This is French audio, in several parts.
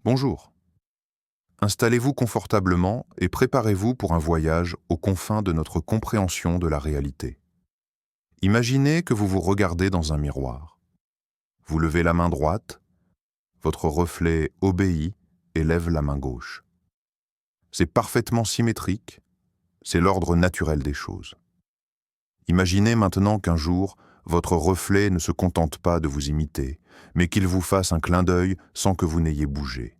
Bonjour. Installez-vous confortablement et préparez-vous pour un voyage aux confins de notre compréhension de la réalité. Imaginez que vous vous regardez dans un miroir. Vous levez la main droite, votre reflet obéit et lève la main gauche. C'est parfaitement symétrique, c'est l'ordre naturel des choses. Imaginez maintenant qu'un jour, votre reflet ne se contente pas de vous imiter, mais qu'il vous fasse un clin d'œil sans que vous n'ayez bougé.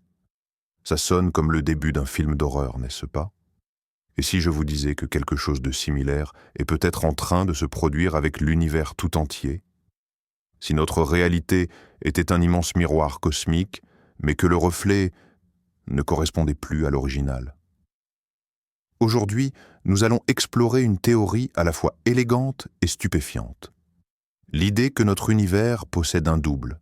Ça sonne comme le début d'un film d'horreur, n'est-ce pas? Et si je vous disais que quelque chose de similaire est peut-être en train de se produire avec l'univers tout entier? Si notre réalité était un immense miroir cosmique, mais que le reflet ne correspondait plus à l'original. Aujourd'hui, nous allons explorer une théorie à la fois élégante et stupéfiante. L'idée que notre univers possède un double,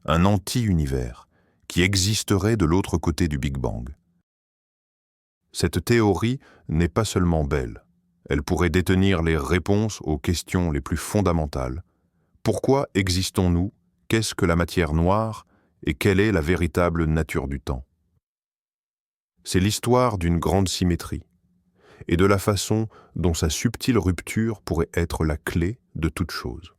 un anti-univers, qui existerait de l'autre côté du Big Bang. Cette théorie n'est pas seulement belle, elle pourrait détenir les réponses aux questions les plus fondamentales. Pourquoi existons-nous? Qu'est-ce que la matière noire? Et quelle est la véritable nature du temps? C'est l'histoire d'une grande symétrie, et de la façon dont sa subtile rupture pourrait être la clé de toute chose.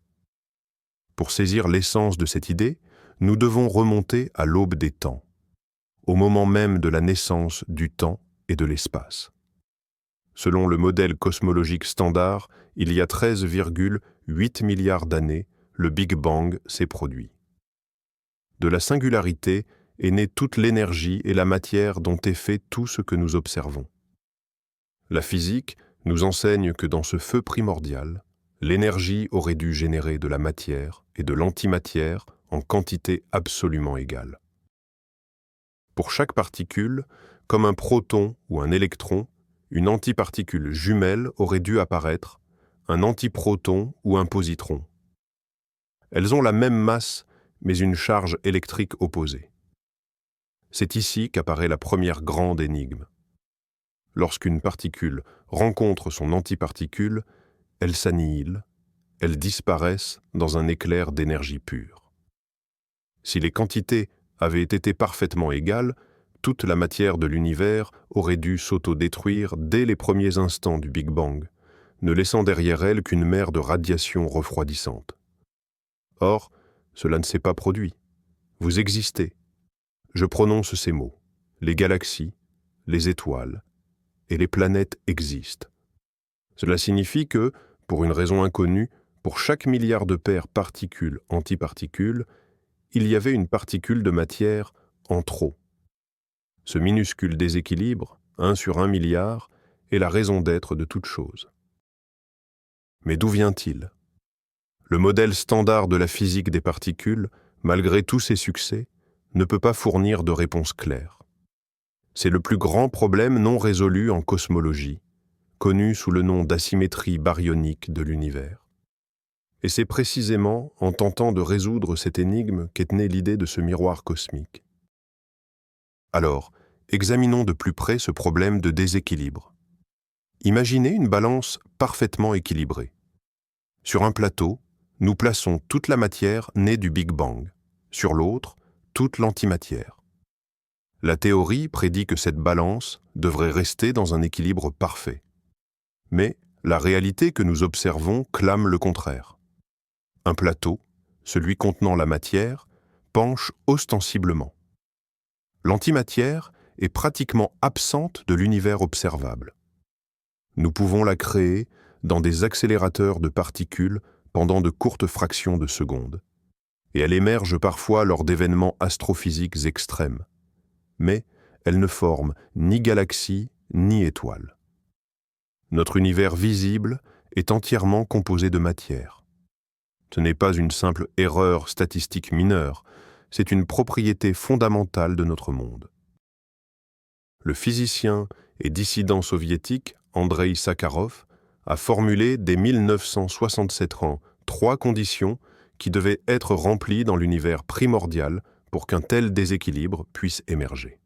Pour saisir l'essence de cette idée, nous devons remonter à l'aube des temps, au moment même de la naissance du temps et de l'espace. Selon le modèle cosmologique standard, il y a 13,8 milliards d'années, le Big Bang s'est produit. De la singularité est née toute l'énergie et la matière dont est fait tout ce que nous observons. La physique nous enseigne que dans ce feu primordial, l'énergie aurait dû générer de la matière et de l'antimatière en quantité absolument égale. Pour chaque particule, comme un proton ou un électron, une antiparticule jumelle aurait dû apparaître, un antiproton ou un positron. Elles ont la même masse, mais une charge électrique opposée. C'est ici qu'apparaît la première grande énigme. Lorsqu'une particule rencontre son antiparticule, elles s'annihilent, elles disparaissent dans un éclair d'énergie pure. Si les quantités avaient été parfaitement égales, toute la matière de l'univers aurait dû s'autodétruire dès les premiers instants du Big Bang, ne laissant derrière elle qu'une mer de radiation refroidissante. Or, cela ne s'est pas produit. Vous existez. Je prononce ces mots. Les galaxies, les étoiles et les planètes existent. Cela signifie que, pour une raison inconnue, pour chaque milliard de paires particules-antiparticules, il y avait une particule de matière en trop. Ce minuscule déséquilibre, 1 sur 1 milliard, est la raison d'être de toute chose. Mais d'où vient-il? Le modèle standard de la physique des particules, malgré tous ses succès, ne peut pas fournir de réponse claire. C'est le plus grand problème non résolu en cosmologie, connu sous le nom d'asymétrie baryonique de l'univers. Et c'est précisément en tentant de résoudre cette énigme qu'est née l'idée de ce miroir cosmique. Alors, examinons de plus près ce problème de déséquilibre. Imaginez une balance parfaitement équilibrée. Sur un plateau, nous plaçons toute la matière née du Big Bang, sur l'autre, toute l'antimatière. La théorie prédit que cette balance devrait rester dans un équilibre parfait. Mais la réalité que nous observons clame le contraire. Un plateau, celui contenant la matière, penche ostensiblement. L'antimatière est pratiquement absente de l'univers observable. Nous pouvons la créer dans des accélérateurs de particules pendant de courtes fractions de secondes, et elle émerge parfois lors d'événements astrophysiques extrêmes. Mais elle ne forme ni galaxie ni étoile. Notre univers visible est entièrement composé de matière. Ce n'est pas une simple erreur statistique mineure, c'est une propriété fondamentale de notre monde. Le physicien et dissident soviétique Andreï Sakharov a formulé dès 1967 3 conditions qui devaient être remplies dans l'univers primordial pour qu'un tel déséquilibre puisse émerger.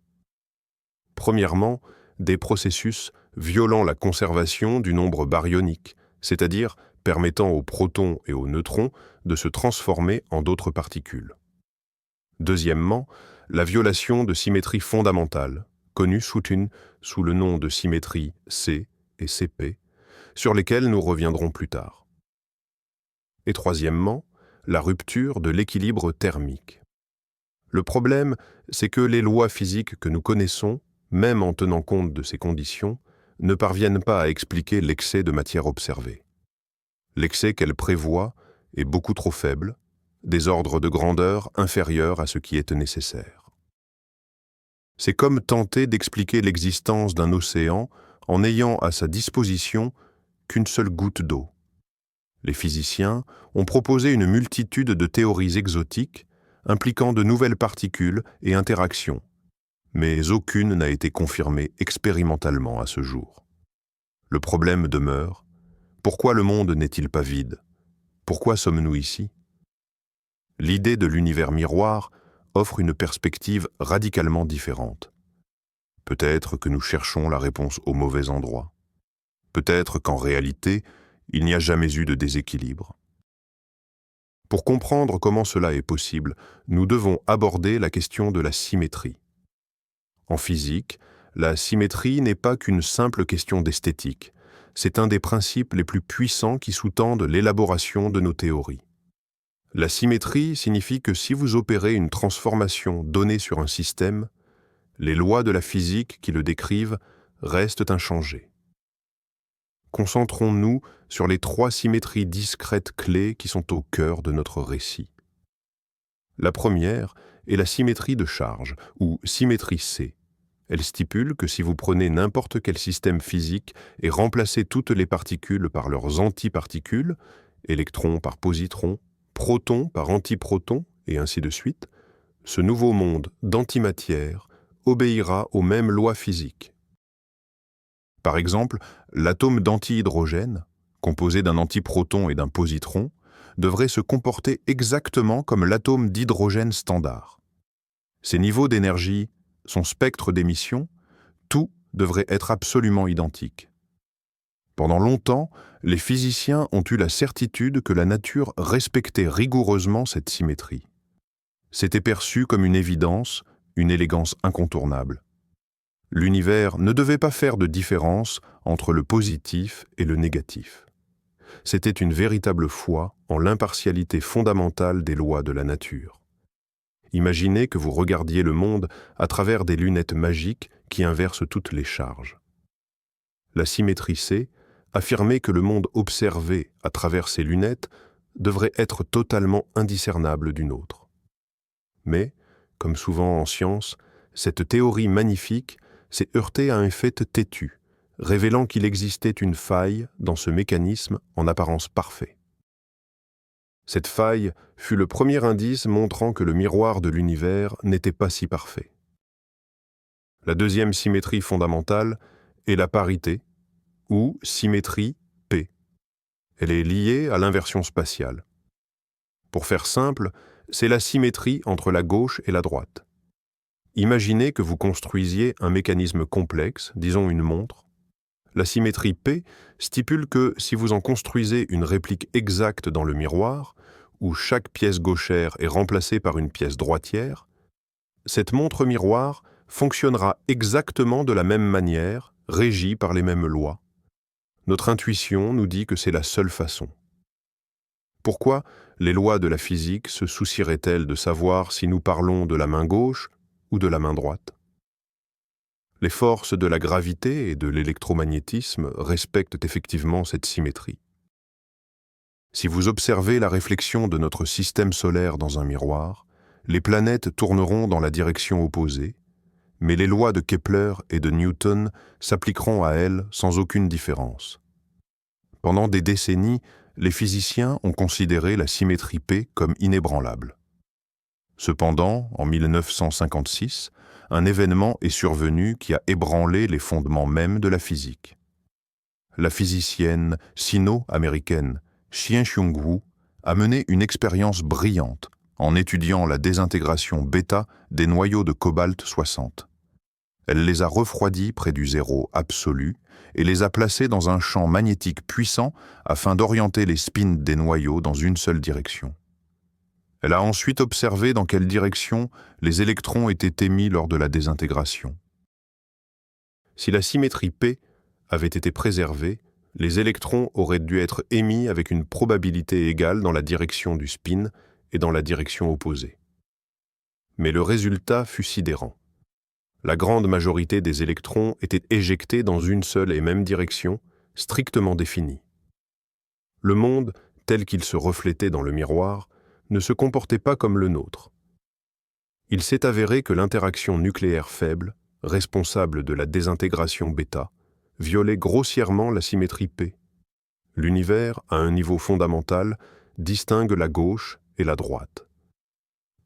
Premièrement, des processus violant la conservation du nombre baryonique, c'est-à-dire permettant aux protons et aux neutrons de se transformer en d'autres particules. Deuxièmement, la violation de symétrie fondamentale, connue sous le nom de symétrie C et CP, sur lesquelles nous reviendrons plus tard. Et troisièmement, la rupture de l'équilibre thermique. Le problème, c'est que les lois physiques que nous connaissons, même en tenant compte de ces conditions, ne parviennent pas à expliquer l'excès de matière observé. L'excès qu'elles prévoient est beaucoup trop faible, des ordres de grandeur inférieurs à ce qui est nécessaire. C'est comme tenter d'expliquer l'existence d'un océan en n'ayant à sa disposition qu'une seule goutte d'eau. Les physiciens ont proposé une multitude de théories exotiques impliquant de nouvelles particules et interactions, mais aucune n'a été confirmée expérimentalement à ce jour. Le problème demeure, pourquoi le monde n'est-il pas vide? Pourquoi sommes-nous ici? L'idée de l'univers miroir offre une perspective radicalement différente. Peut-être que nous cherchons la réponse au mauvais endroit. Peut-être qu'en réalité, il n'y a jamais eu de déséquilibre. Pour comprendre comment cela est possible, nous devons aborder la question de la symétrie. En physique, la symétrie n'est pas qu'une simple question d'esthétique. C'est un des principes les plus puissants qui sous-tendent l'élaboration de nos théories. La symétrie signifie que si vous opérez une transformation donnée sur un système, les lois de la physique qui le décrivent restent inchangées. Concentrons-nous sur les 3 symétries discrètes clés qui sont au cœur de notre récit. La première est la symétrie de charge, ou symétrie C. Elle stipule que si vous prenez n'importe quel système physique et remplacez toutes les particules par leurs antiparticules, électrons par positrons, protons par antiprotons, et ainsi de suite, ce nouveau monde d'antimatière obéira aux mêmes lois physiques. Par exemple, l'atome d'antihydrogène, composé d'un antiproton et d'un positron, devrait se comporter exactement comme l'atome d'hydrogène standard. Ses niveaux d'énergie, son spectre d'émission, tout devrait être absolument identique. Pendant longtemps, les physiciens ont eu la certitude que la nature respectait rigoureusement cette symétrie. C'était perçu comme une évidence, une élégance incontournable. L'univers ne devait pas faire de différence entre le positif et le négatif. C'était une véritable foi en l'impartialité fondamentale des lois de la nature. Imaginez que vous regardiez le monde à travers des lunettes magiques qui inversent toutes les charges. La symétrie C affirmait que le monde observé à travers ces lunettes devrait être totalement indiscernable d'une autre. Mais, comme souvent en science, cette théorie magnifique s'est heurtée à un fait têtu, révélant qu'il existait une faille dans ce mécanisme en apparence parfait. Cette faille fut le premier indice montrant que le miroir de l'univers n'était pas si parfait. La deuxième symétrie fondamentale est la parité, ou symétrie P. Elle est liée à l'inversion spatiale. Pour faire simple, c'est la symétrie entre la gauche et la droite. Imaginez que vous construisiez un mécanisme complexe, disons une montre. La symétrie P stipule que si vous en construisez une réplique exacte dans le miroir, où chaque pièce gauchère est remplacée par une pièce droitière, cette montre miroir fonctionnera exactement de la même manière, régie par les mêmes lois. Notre intuition nous dit que c'est la seule façon. Pourquoi les lois de la physique se soucieraient-elles de savoir si nous parlons de la main gauche ou de la main droite? Les forces de la gravité et de l'électromagnétisme respectent effectivement cette symétrie. Si vous observez la réflexion de notre système solaire dans un miroir, les planètes tourneront dans la direction opposée, mais les lois de Kepler et de Newton s'appliqueront à elles sans aucune différence. Pendant des décennies, les physiciens ont considéré la symétrie P comme inébranlable. Cependant, en 1956, un événement est survenu qui a ébranlé les fondements mêmes de la physique. La physicienne sino-américaine Chien-Shiung Wu a mené une expérience brillante en étudiant la désintégration bêta des noyaux de cobalt-60. Elle les a refroidis près du zéro absolu et les a placés dans un champ magnétique puissant afin d'orienter les spins des noyaux dans une seule direction. Elle a ensuite observé dans quelle direction les électrons étaient émis lors de la désintégration. Si la symétrie P avait été préservée, les électrons auraient dû être émis avec une probabilité égale dans la direction du spin et dans la direction opposée. Mais le résultat fut sidérant. La grande majorité des électrons étaient éjectés dans une seule et même direction, strictement définie. Le monde, tel qu'il se reflétait dans le miroir, ne se comportait pas comme le nôtre. Il s'est avéré que l'interaction nucléaire faible, responsable de la désintégration bêta, violait grossièrement la symétrie P. L'univers, à un niveau fondamental, distingue la gauche et la droite.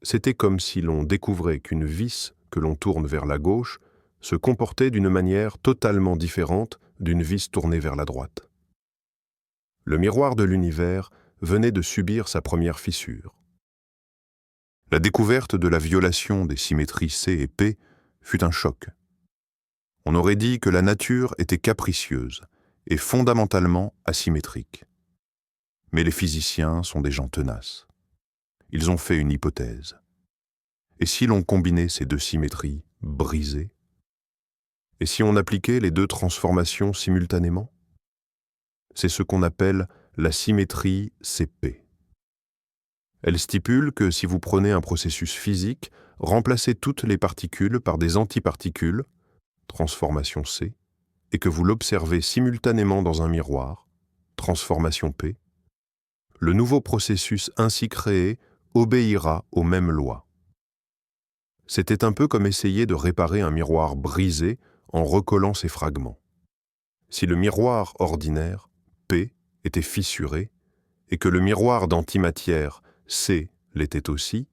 C'était comme si l'on découvrait qu'une vis que l'on tourne vers la gauche se comportait d'une manière totalement différente d'une vis tournée vers la droite. Le miroir de l'univers venait de subir sa première fissure. La découverte de la violation des symétries C et P fut un choc. On aurait dit que la nature était capricieuse et fondamentalement asymétrique. Mais les physiciens sont des gens tenaces. Ils ont fait une hypothèse. Et si l'on combinait ces deux symétries brisées? Et si on appliquait les deux transformations simultanément? C'est ce qu'on appelle la symétrie CP. Elle stipule que si vous prenez un processus physique, remplacez toutes les particules par des antiparticules, transformation C, et que vous l'observez simultanément dans un miroir, transformation P, le nouveau processus ainsi créé obéira aux mêmes lois. C'était un peu comme essayer de réparer un miroir brisé en recollant ses fragments. Si le miroir ordinaire, P, était fissuré, et que le miroir d'antimatière, C, l'était aussi,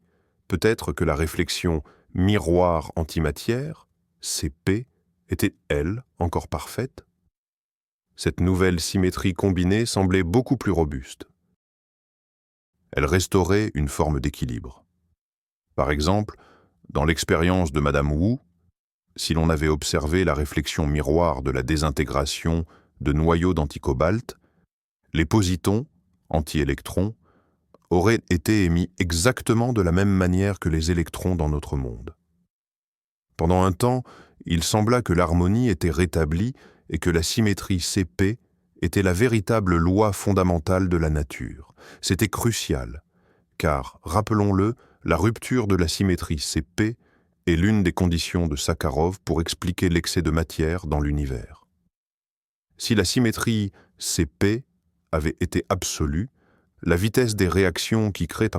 peut-être que la réflexion miroir antimatière, CP, était, elle, encore parfaite? Cette nouvelle symétrie combinée semblait beaucoup plus robuste. Elle restaurait une forme d'équilibre. Par exemple, dans l'expérience de Madame Wu, si l'on avait observé la réflexion miroir de la désintégration de noyaux d'anticobalt, les positons, anti-électrons, auraient été émis exactement de la même manière que les électrons dans notre monde. Pendant un temps, il sembla que l'harmonie était rétablie et que la symétrie CP était la véritable loi fondamentale de la nature. C'était crucial, car, rappelons-le, la rupture de la symétrie CP est l'une des conditions de Sakharov pour expliquer l'excès de matière dans l'univers. Si la symétrie CP avait été absolue, la vitesse des réactions qui créent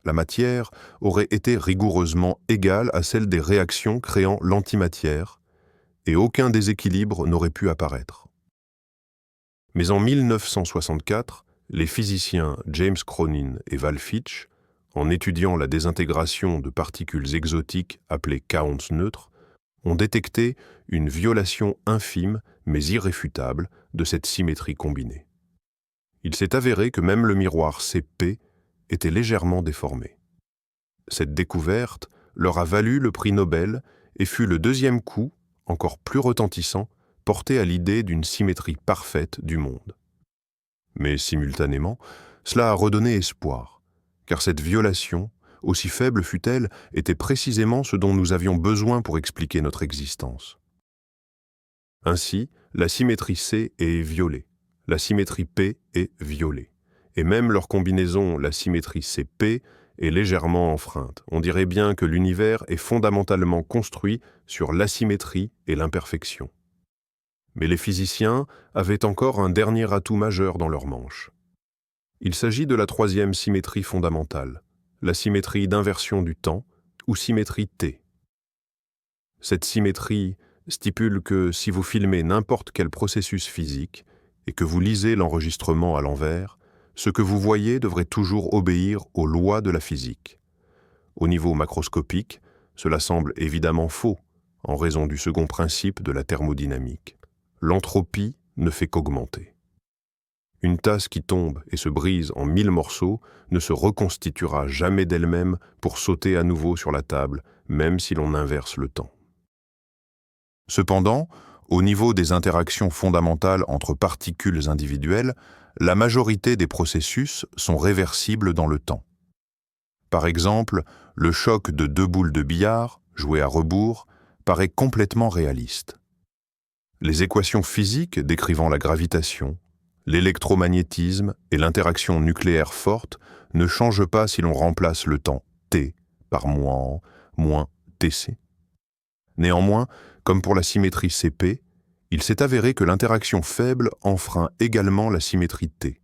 la matière aurait été rigoureusement égale à celle des réactions créant l'antimatière, et aucun déséquilibre n'aurait pu apparaître. Mais en 1964, les physiciens James Cronin et Val Fitch, en étudiant la désintégration de particules exotiques appelées kaons neutres, ont détecté une violation infime mais irréfutable de cette symétrie combinée. Il s'est avéré que même le miroir CP était légèrement déformé. Cette découverte leur a valu le prix Nobel et fut le deuxième coup, encore plus retentissant, porté à l'idée d'une symétrie parfaite du monde. Mais simultanément, cela a redonné espoir, car cette violation, aussi faible fût-elle, était précisément ce dont nous avions besoin pour expliquer notre existence. Ainsi, la symétrie C est violée. La symétrie P est violée. Et même leur combinaison, la symétrie CP, est légèrement enfreinte. On dirait bien que l'univers est fondamentalement construit sur l'asymétrie et l'imperfection. Mais les physiciens avaient encore un dernier atout majeur dans leur manche. Il s'agit de la troisième symétrie fondamentale, la symétrie d'inversion du temps, ou symétrie T. Cette symétrie stipule que si vous filmez n'importe quel processus physique, et que vous lisez l'enregistrement à l'envers, ce que vous voyez devrait toujours obéir aux lois de la physique. Au niveau macroscopique, cela semble évidemment faux, en raison du second principe de la thermodynamique. L'entropie ne fait qu'augmenter. Une tasse qui tombe et se brise en 1000 morceaux ne se reconstituera jamais d'elle-même pour sauter à nouveau sur la table, même si l'on inverse le temps. Cependant, au niveau des interactions fondamentales entre particules individuelles, la majorité des processus sont réversibles dans le temps. Par exemple, le choc de deux boules de billard, jouées à rebours, paraît complètement réaliste. Les équations physiques décrivant la gravitation, l'électromagnétisme et l'interaction nucléaire forte ne changent pas si l'on remplace le temps t par moins tc. Néanmoins, comme pour la symétrie Cp, il s'est avéré que l'interaction faible enfreint également la symétrie T.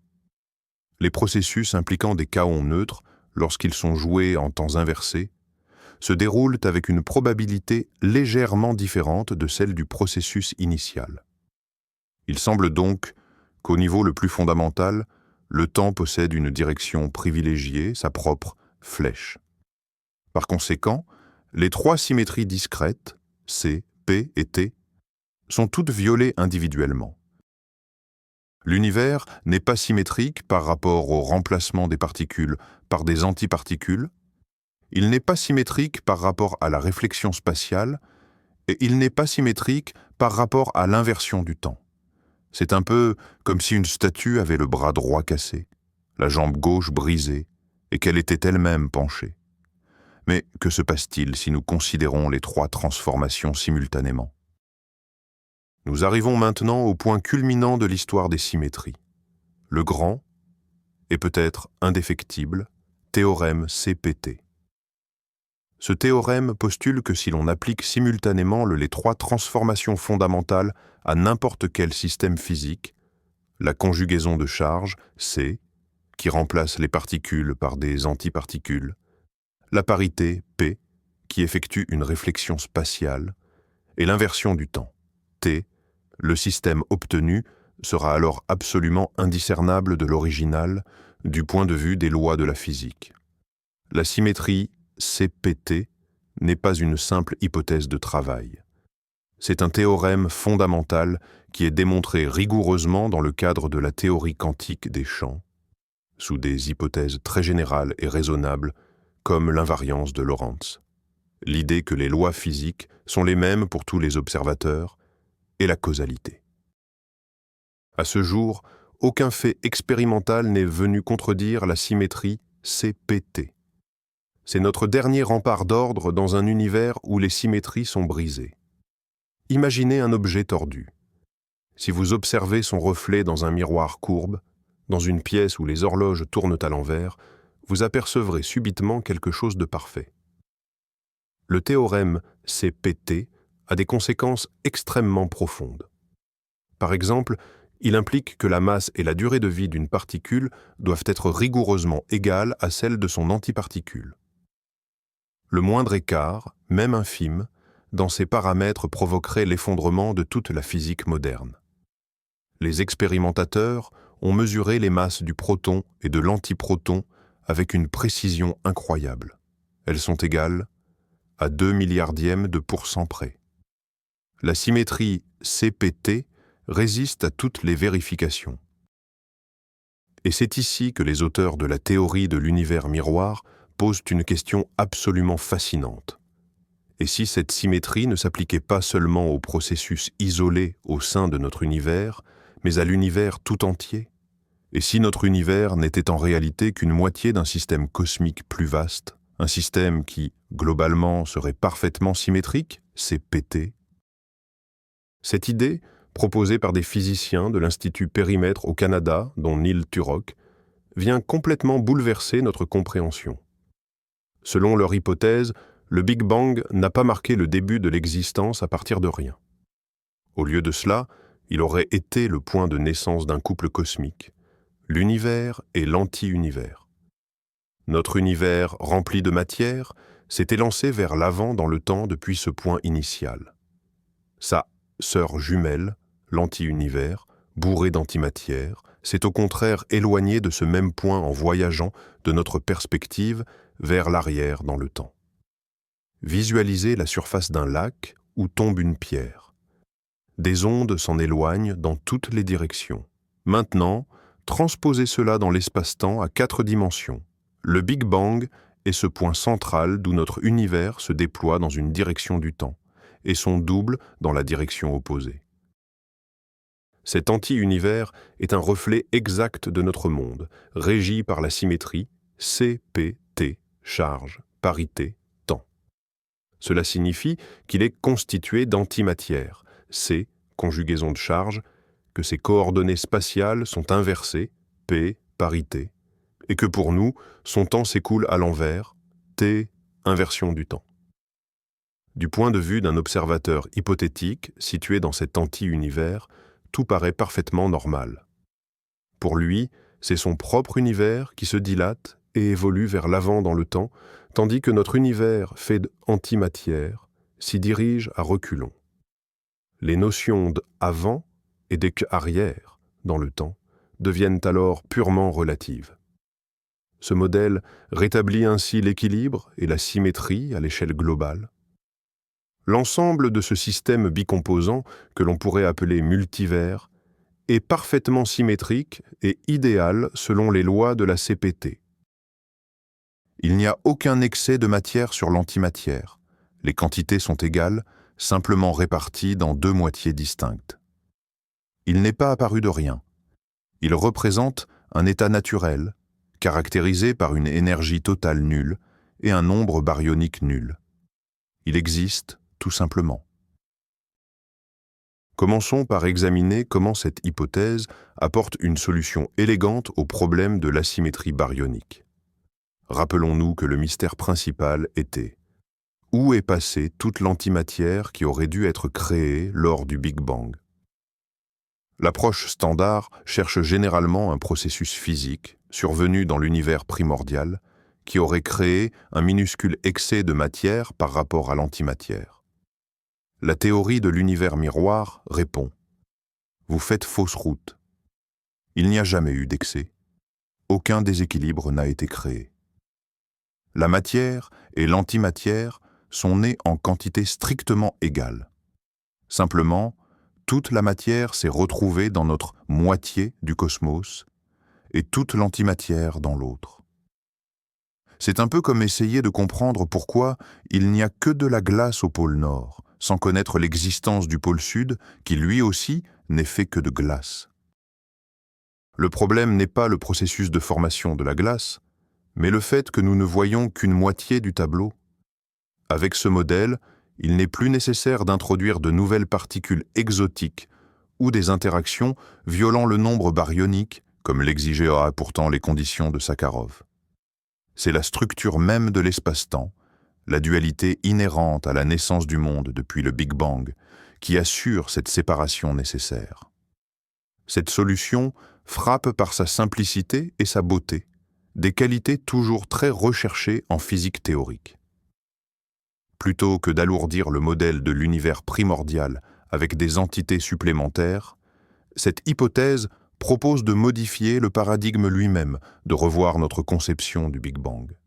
Les processus impliquant des kaons neutres, lorsqu'ils sont joués en temps inversé, se déroulent avec une probabilité légèrement différente de celle du processus initial. Il semble donc qu'au niveau le plus fondamental, le temps possède une direction privilégiée, sa propre flèche. Par conséquent, les trois symétries discrètes, C, P et T, sont toutes violées individuellement. L'univers n'est pas symétrique par rapport au remplacement des particules par des antiparticules, il n'est pas symétrique par rapport à la réflexion spatiale, et il n'est pas symétrique par rapport à l'inversion du temps. C'est un peu comme si une statue avait le bras droit cassé, la jambe gauche brisée, et qu'elle était elle-même penchée. Mais que se passe-t-il si nous considérons les trois transformations simultanément? Nous arrivons maintenant au point culminant de l'histoire des symétries. Le grand, et peut-être indéfectible, théorème CPT. Ce théorème postule que si l'on applique simultanément les trois transformations fondamentales à n'importe quel système physique, la conjugaison de charge, C, qui remplace les particules par des antiparticules, la parité, P, qui effectue une réflexion spatiale, et l'inversion du temps, T, le système obtenu sera alors absolument indiscernable de l'original du point de vue des lois de la physique. La symétrie CPT n'est pas une simple hypothèse de travail. C'est un théorème fondamental qui est démontré rigoureusement dans le cadre de la théorie quantique des champs, sous des hypothèses très générales et raisonnables, comme l'invariance de Lorentz, l'idée que les lois physiques sont les mêmes pour tous les observateurs, et la causalité. À ce jour, aucun fait expérimental n'est venu contredire la symétrie CPT. C'est notre dernier rempart d'ordre dans un univers où les symétries sont brisées. Imaginez un objet tordu. Si vous observez son reflet dans un miroir courbe, dans une pièce où les horloges tournent à l'envers, vous apercevrez subitement quelque chose de parfait. Le théorème CPT a des conséquences extrêmement profondes. Par exemple, il implique que la masse et la durée de vie d'une particule doivent être rigoureusement égales à celles de son antiparticule. Le moindre écart, même infime, dans ces paramètres provoquerait l'effondrement de toute la physique moderne. Les expérimentateurs ont mesuré les masses du proton et de l'antiproton avec une précision incroyable. Elles sont égales à 2 milliardièmes de % près. La symétrie CPT résiste à toutes les vérifications. Et c'est ici que les auteurs de la théorie de l'univers miroir posent une question absolument fascinante. Et si cette symétrie ne s'appliquait pas seulement aux processus isolés au sein de notre univers, mais à l'univers tout entier? Et si notre univers n'était en réalité qu'une moitié d'un système cosmique plus vaste, un système qui, globalement, serait parfaitement symétrique, CPT? Cette idée, proposée par des physiciens de l'Institut Périmètre au Canada, dont Neil Turok, vient complètement bouleverser notre compréhension. Selon leur hypothèse, le Big Bang n'a pas marqué le début de l'existence à partir de rien. Au lieu de cela, il aurait été le point de naissance d'un couple cosmique, l'univers et l'anti-univers. Notre univers rempli de matière s'est élancé vers l'avant dans le temps depuis ce point initial. Sa sœur jumelle, l'anti-univers, bourré d'antimatière, s'est au contraire éloigné de ce même point en voyageant de notre perspective vers l'arrière dans le temps. Visualisez la surface d'un lac où tombe une pierre. Des ondes s'en éloignent dans toutes les directions. Maintenant, transposez cela dans l'espace-temps à 4 dimensions. Le Big Bang est ce point central d'où notre univers se déploie dans une direction du temps, et son double dans la direction opposée. Cet anti-univers est un reflet exact de notre monde, régi par la symétrie CPT charge, parité, temps. Cela signifie qu'il est constitué d'antimatière, C, conjugaison de charge, que ses coordonnées spatiales sont inversées, P, parité, et que pour nous, son temps s'écoule à l'envers, T, inversion du temps. Du point de vue d'un observateur hypothétique situé dans cet anti-univers, tout paraît parfaitement normal. Pour lui, c'est son propre univers qui se dilate et évolue vers l'avant dans le temps, tandis que notre univers fait d'antimatière s'y dirige à reculons. Les notions d'avant et d'arrière dans le temps deviennent alors purement relatives. Ce modèle rétablit ainsi l'équilibre et la symétrie à l'échelle globale. L'ensemble de ce système bicomposant, que l'on pourrait appeler multivers, est parfaitement symétrique et idéal selon les lois de la CPT. Il n'y a aucun excès de matière sur l'antimatière. Les quantités sont égales, simplement réparties dans deux moitiés distinctes. Il n'est pas apparu de rien. Il représente un état naturel, caractérisé par une énergie totale nulle et un nombre baryonique nul. Il existe tout simplement. Commençons par examiner comment cette hypothèse apporte une solution élégante au problème de l'asymétrie baryonique. Rappelons-nous que le mystère principal était: où est passée toute l'antimatière qui aurait dû être créée lors du Big Bang? L'approche standard cherche généralement un processus physique, survenu dans l'univers primordial, qui aurait créé un minuscule excès de matière par rapport à l'antimatière. La théorie de l'univers miroir répond: vous faites fausse route. Il n'y a jamais eu d'excès. Aucun déséquilibre n'a été créé. La matière et l'antimatière sont nées en quantité strictement égale. Simplement, toute la matière s'est retrouvée dans notre moitié du cosmos et toute l'antimatière dans l'autre. C'est un peu comme essayer de comprendre pourquoi il n'y a que de la glace au pôle Nord, sans connaître l'existence du pôle Sud, qui lui aussi n'est fait que de glace. Le problème n'est pas le processus de formation de la glace, mais le fait que nous ne voyons qu'une moitié du tableau. Avec ce modèle, il n'est plus nécessaire d'introduire de nouvelles particules exotiques ou des interactions violant le nombre baryonique, comme l'exigeraient pourtant les conditions de Sakharov. C'est la structure même de l'espace-temps, la dualité inhérente à la naissance du monde depuis le Big Bang, qui assure cette séparation nécessaire. Cette solution frappe par sa simplicité et sa beauté, des qualités toujours très recherchées en physique théorique. Plutôt que d'alourdir le modèle de l'univers primordial avec des entités supplémentaires, cette hypothèse propose de modifier le paradigme lui-même, de revoir notre conception du Big Bang.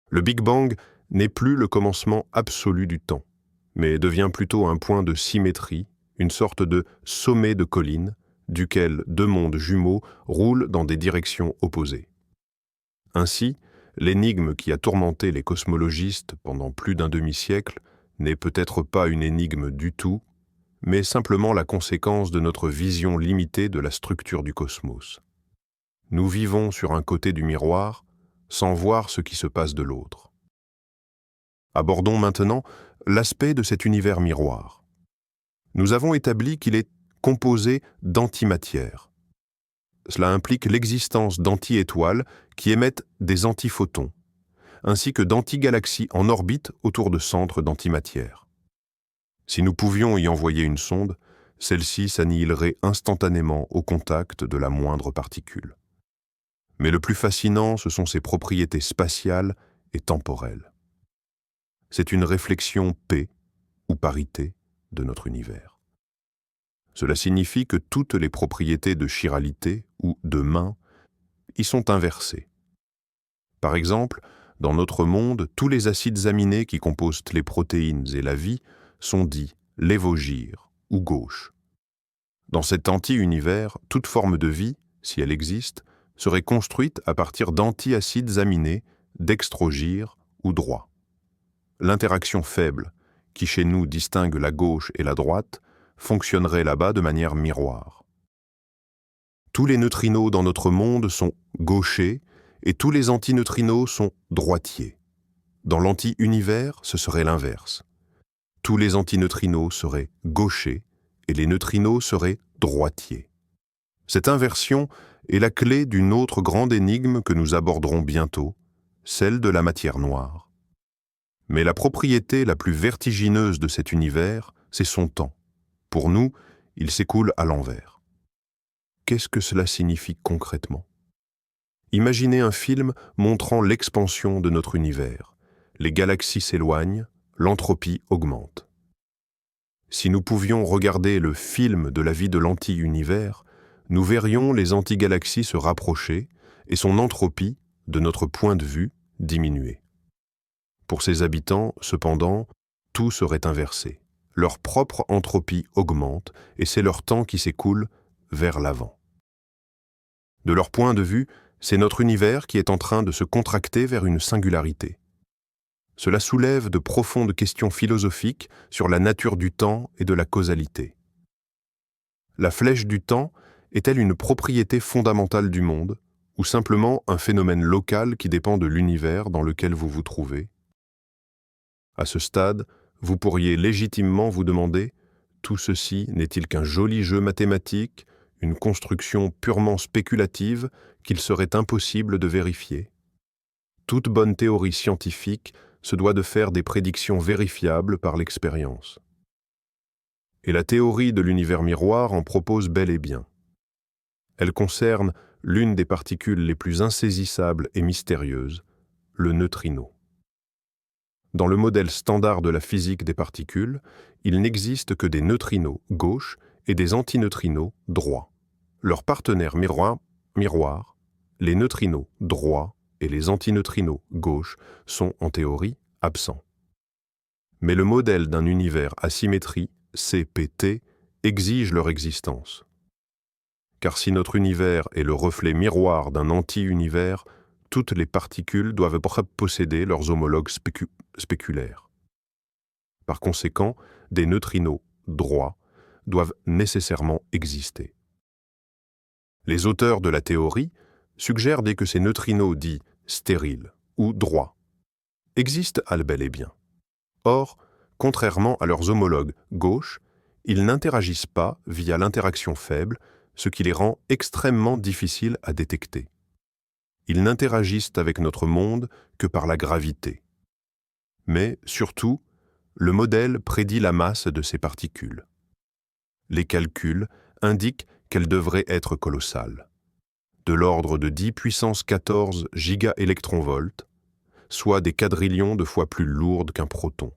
Le Big Bang n'est plus le commencement absolu du temps, mais devient plutôt un point de symétrie, une sorte de sommet de colline, duquel deux mondes jumeaux roulent dans des directions opposées. Ainsi, l'énigme qui a tourmenté les cosmologistes pendant plus d'un demi-siècle n'est peut-être pas une énigme du tout, mais simplement la conséquence de notre vision limitée de la structure du cosmos. Nous vivons sur un côté du miroir, sans voir ce qui se passe de l'autre. Abordons maintenant l'aspect de cet univers miroir. Nous avons établi qu'il est composé d'antimatière. Cela implique l'existence d'anti-étoiles qui émettent des antiphotons, ainsi que d'antigalaxies en orbite autour de centres d'antimatière. Si nous pouvions y envoyer une sonde, celle-ci s'annihilerait instantanément au contact de la moindre particule. Mais le plus fascinant, ce sont ses propriétés spatiales et temporelles. C'est une réflexion P, ou parité, de notre univers. Cela signifie que toutes les propriétés de chiralité ou de main y sont inversées. Par exemple, dans notre monde, tous les acides aminés qui composent les protéines et la vie sont dits lévogyres ou gauches. Dans cet anti-univers, toute forme de vie, si elle existe, serait construite à partir d'anti-acides aminés dextrogyres ou droits. L'interaction faible, qui chez nous distingue la gauche et la droite, fonctionnerait là-bas de manière miroir. Tous les neutrinos dans notre monde sont gauchers et tous les antineutrinos sont droitiers. Dans l'anti-univers, ce serait l'inverse. Tous les antineutrinos seraient gauchers et les neutrinos seraient droitiers. Cette inversion est la clé d'une autre grande énigme que nous aborderons bientôt, celle de la matière noire. Mais la propriété la plus vertigineuse de cet univers, c'est son temps. Pour nous, il s'écoule à l'envers. Qu'est-ce que cela signifie concrètement? Imaginez un film montrant l'expansion de notre univers. Les galaxies s'éloignent, l'entropie augmente. Si nous pouvions regarder le film de la vie de l'anti-univers, nous verrions les antigalaxies se rapprocher et son entropie, de notre point de vue, diminuer. Pour ses habitants, cependant, tout serait inversé. Leur propre entropie augmente et c'est leur temps qui s'écoule vers l'avant. De leur point de vue, c'est notre univers qui est en train de se contracter vers une singularité. Cela soulève de profondes questions philosophiques sur la nature du temps et de la causalité. La flèche du temps est-elle une propriété fondamentale du monde, ou simplement un phénomène local qui dépend de l'univers dans lequel vous vous trouvez? À ce stade, vous pourriez légitimement vous demander « Tout ceci n'est-il qu'un joli jeu mathématique, une construction purement spéculative qu'il serait impossible de vérifier ?» Toute bonne théorie scientifique se doit de faire des prédictions vérifiables par l'expérience. Et la théorie de l'univers miroir en propose bel et bien. Elle concerne l'une des particules les plus insaisissables et mystérieuses, le neutrino. Dans le modèle standard de la physique des particules, il n'existe que des neutrinos gauches et des antineutrinos droits. Leurs partenaires miroirs, les neutrinos droits et les antineutrinos gauches, sont en théorie absents. Mais le modèle d'un univers à symétrie, CPT, exige leur existence. Car si notre univers est le reflet miroir d'un anti-univers, toutes les particules doivent posséder leurs homologues spéculaires. Par conséquent, des neutrinos droits doivent nécessairement exister. Les auteurs de la théorie suggèrent que ces neutrinos dits stériles ou droits existent bel et bien. Or, contrairement à leurs homologues gauches, ils n'interagissent pas via l'interaction faible, ce qui les rend extrêmement difficiles à détecter. Ils n'interagissent avec notre monde que par la gravité. Mais, surtout, le modèle prédit la masse de ces particules. Les calculs indiquent qu'elles devraient être colossales, de l'ordre de 10 puissance 14 gigaélectronvolts, soit des quadrillions de fois plus lourdes qu'un proton.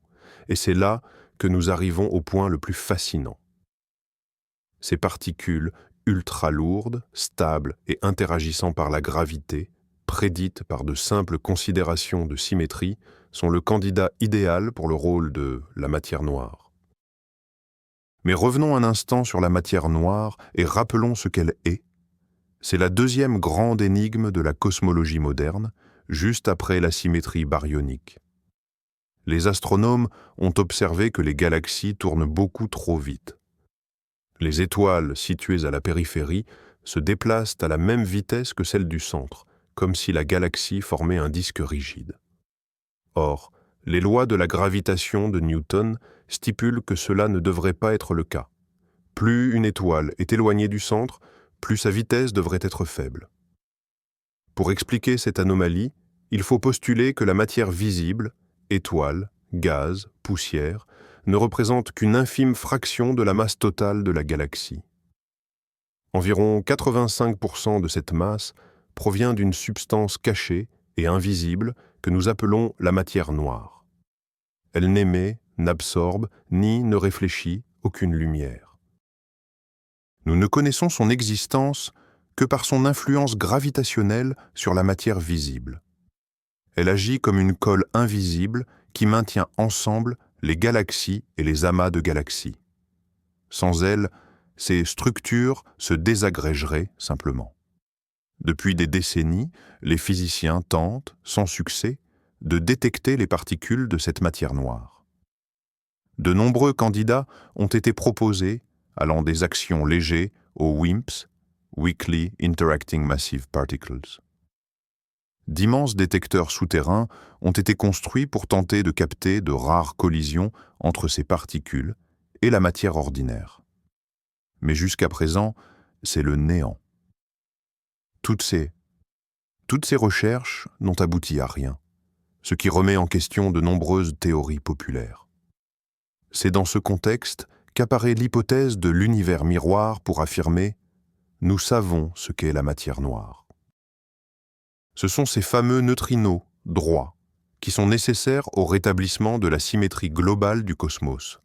Et c'est là que nous arrivons au point le plus fascinant. Ces particules ultra lourdes, stables et interagissant par la gravité, prédites par de simples considérations de symétrie, sont le candidat idéal pour le rôle de la matière noire. Mais revenons un instant sur la matière noire et rappelons ce qu'elle est. C'est la deuxième grande énigme de la cosmologie moderne, juste après la symétrie baryonique. Les astronomes ont observé que les galaxies tournent beaucoup trop vite. Les étoiles situées à la périphérie se déplacent à la même vitesse que celle du centre, comme si la galaxie formait un disque rigide. Or, les lois de la gravitation de Newton stipulent que cela ne devrait pas être le cas. Plus une étoile est éloignée du centre, plus sa vitesse devrait être faible. Pour expliquer cette anomalie, il faut postuler que la matière visible, étoiles, gaz, poussière, ne représente qu'une infime fraction de la masse totale de la galaxie. Environ 85% de cette masse provient d'une substance cachée et invisible que nous appelons la matière noire. Elle n'émet, n'absorbe, ni ne réfléchit aucune lumière. Nous ne connaissons son existence que par son influence gravitationnelle sur la matière visible. Elle agit comme une colle invisible qui maintient ensemble les galaxies et les amas de galaxies. Sans elle, ces structures se désagrégeraient simplement. Depuis des décennies, les physiciens tentent, sans succès, de détecter les particules de cette matière noire. De nombreux candidats ont été proposés, allant des actions légers aux WIMPs, Weakly Interacting Massive Particles. D'immenses détecteurs souterrains ont été construits pour tenter de capter de rares collisions entre ces particules et la matière ordinaire. Mais jusqu'à présent, c'est le néant. Toutes ces recherches n'ont abouti à rien, ce qui remet en question de nombreuses théories populaires. C'est dans ce contexte qu'apparaît l'hypothèse de l'univers miroir pour affirmer « nous savons ce qu'est la matière noire ». Ce sont ces fameux neutrinos droits qui sont nécessaires au rétablissement de la symétrie globale du cosmos.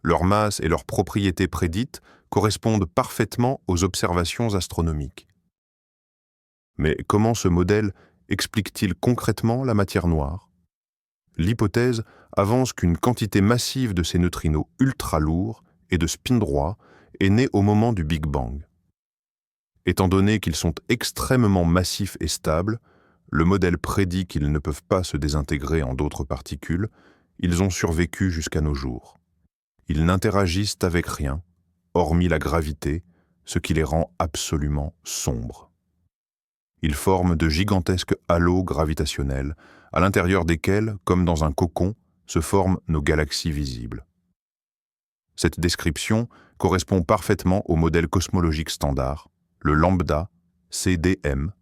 Leur masse et leurs propriétés prédites correspondent parfaitement aux observations astronomiques. Mais comment ce modèle explique-t-il concrètement la matière noire? L'hypothèse avance qu'une quantité massive de ces neutrinos ultra lourds et de spins droits est née au moment du Big Bang. Étant donné qu'ils sont extrêmement massifs et stables, le modèle prédit qu'ils ne peuvent pas se désintégrer en d'autres particules, ils ont survécu jusqu'à nos jours. Ils n'interagissent avec rien, hormis la gravité, ce qui les rend absolument sombres. Ils forment de gigantesques halos gravitationnels, à l'intérieur desquels, comme dans un cocon, se forment nos galaxies visibles. Cette description correspond parfaitement au modèle cosmologique standard, le lambda CDM,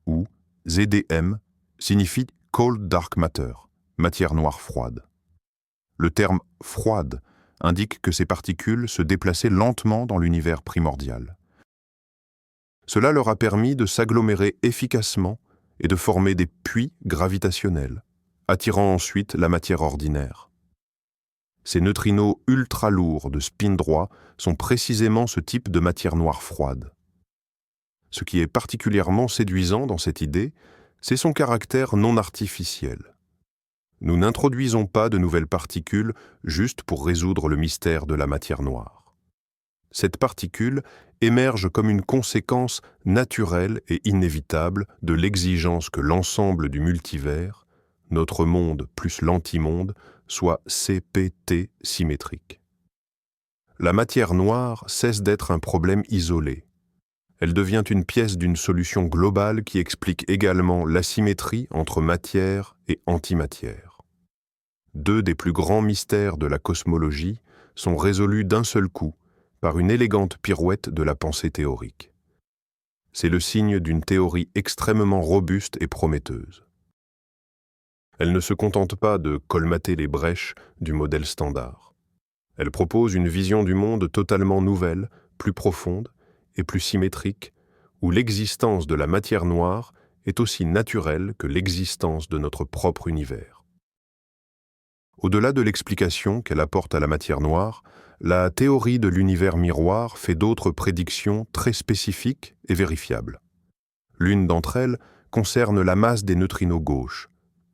où ZDM signifie Cold Dark Matter, matière noire froide. Le terme « froide » indique que ces particules se déplaçaient lentement dans l'univers primordial. Cela leur a permis de s'agglomérer efficacement et de former des puits gravitationnels, attirant ensuite la matière ordinaire. Ces neutrinos ultra lourds de spin droit sont précisément ce type de matière noire froide. Ce qui est particulièrement séduisant dans cette idée, c'est son caractère non artificiel. Nous n'introduisons pas de nouvelles particules juste pour résoudre le mystère de la matière noire. Cette particule émerge comme une conséquence naturelle et inévitable de l'exigence que l'ensemble du multivers, notre monde plus l'antimonde, soit CPT symétrique. La matière noire cesse d'être un problème isolé. Elle devient une pièce d'une solution globale qui explique également l'asymétrie entre matière et antimatière. Deux des plus grands mystères de la cosmologie sont résolus d'un seul coup par une élégante pirouette de la pensée théorique. C'est le signe d'une théorie extrêmement robuste et prometteuse. Elle ne se contente pas de colmater les brèches du modèle standard. Elle propose une vision du monde totalement nouvelle, plus profonde et plus symétrique, où l'existence de la matière noire est aussi naturelle que l'existence de notre propre univers. Au-delà de l'explication qu'elle apporte à la matière noire, la théorie de l'univers miroir fait d'autres prédictions très spécifiques et vérifiables. L'une d'entre elles concerne la masse des neutrinos gauches,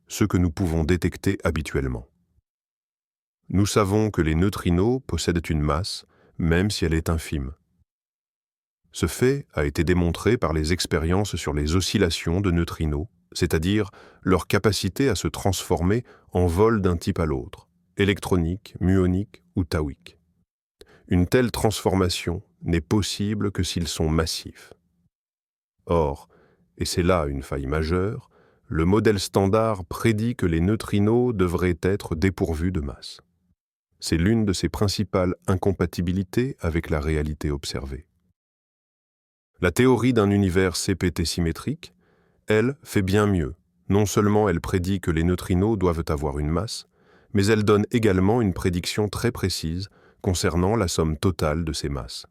ceux que nous pouvons détecter habituellement. Nous savons que les neutrinos possèdent une masse, même si elle est infime. Ce fait a été démontré par les expériences sur les oscillations de neutrinos, c'est-à-dire leur capacité à se transformer en vol d'un type à l'autre, électronique, muonique ou taoïque. Une telle transformation n'est possible que s'ils sont massifs. Or, et c'est là une faille majeure, le modèle standard prédit que les neutrinos devraient être dépourvus de masse. C'est l'une de ses principales incompatibilités avec la réalité observée. La théorie d'un univers CPT symétrique, elle, fait bien mieux. Non seulement elle prédit que les neutrinos doivent avoir une masse, mais elle donne également une prédiction très précise concernant la somme totale de ces masses.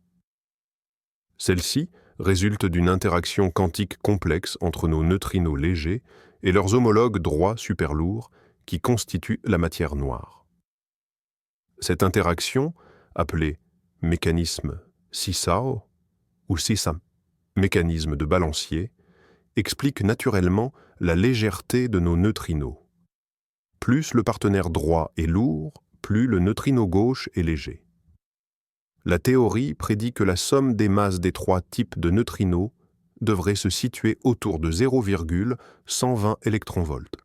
Celle-ci résulte d'une interaction quantique complexe entre nos neutrinos légers et leurs homologues droits superlourds qui constituent la matière noire. Cette interaction, appelée mécanisme Sisao ou Sisam, mécanisme de balancier, explique naturellement la légèreté de nos neutrinos. Plus le partenaire droit est lourd, plus le neutrino gauche est léger. La théorie prédit que la somme des masses des trois types de neutrinos devrait se situer autour de 0,120 électronvolts.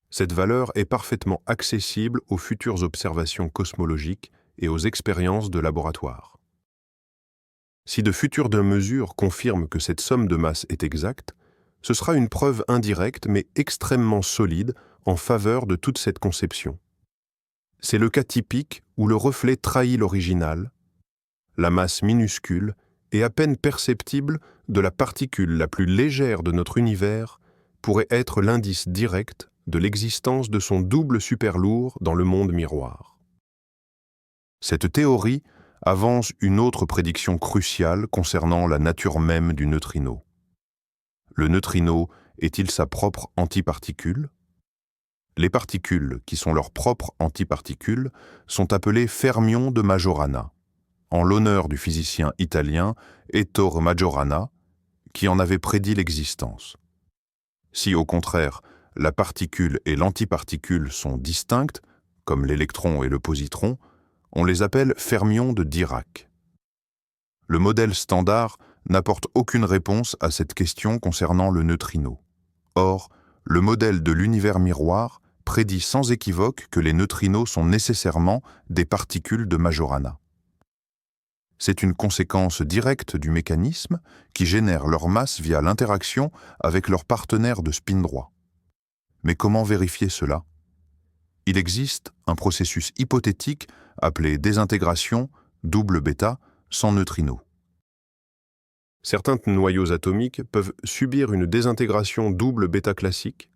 Cette valeur est parfaitement accessible aux futures observations cosmologiques et aux expériences de laboratoire. Si de futures mesures confirment que cette somme de masse est exacte, Ce sera une preuve indirecte mais extrêmement solide en faveur de toute cette conception. C'est le cas typique où le reflet trahit l'original, la masse minuscule et à peine perceptible de la particule la plus légère de notre univers pourrait être l'indice direct de l'existence de son double superlourd dans le monde miroir. Cette théorie avance une autre prédiction cruciale concernant la nature même du neutrino. Le neutrino est-il sa propre antiparticule ? Les particules qui sont leurs propres antiparticules sont appelées fermions de Majorana, en l'honneur du physicien italien Ettore Majorana, qui en avait prédit l'existence. Si, au contraire, la particule et l'antiparticule sont distinctes, comme l'électron et le positron, on les appelle fermions de Dirac. Le modèle standard n'apporte aucune réponse à cette question concernant le neutrino. Or, le modèle de l'univers miroir prédit sans équivoque que les neutrinos sont nécessairement des particules de Majorana. C'est une conséquence directe du mécanisme qui génère leur masse via l'interaction avec leurs partenaires de spin droit. Mais comment vérifier cela ? Il existe un processus hypothétique appelé désintégration double bêta sans neutrinos. Certains noyaux atomiques peuvent subir une désintégration double bêta classique,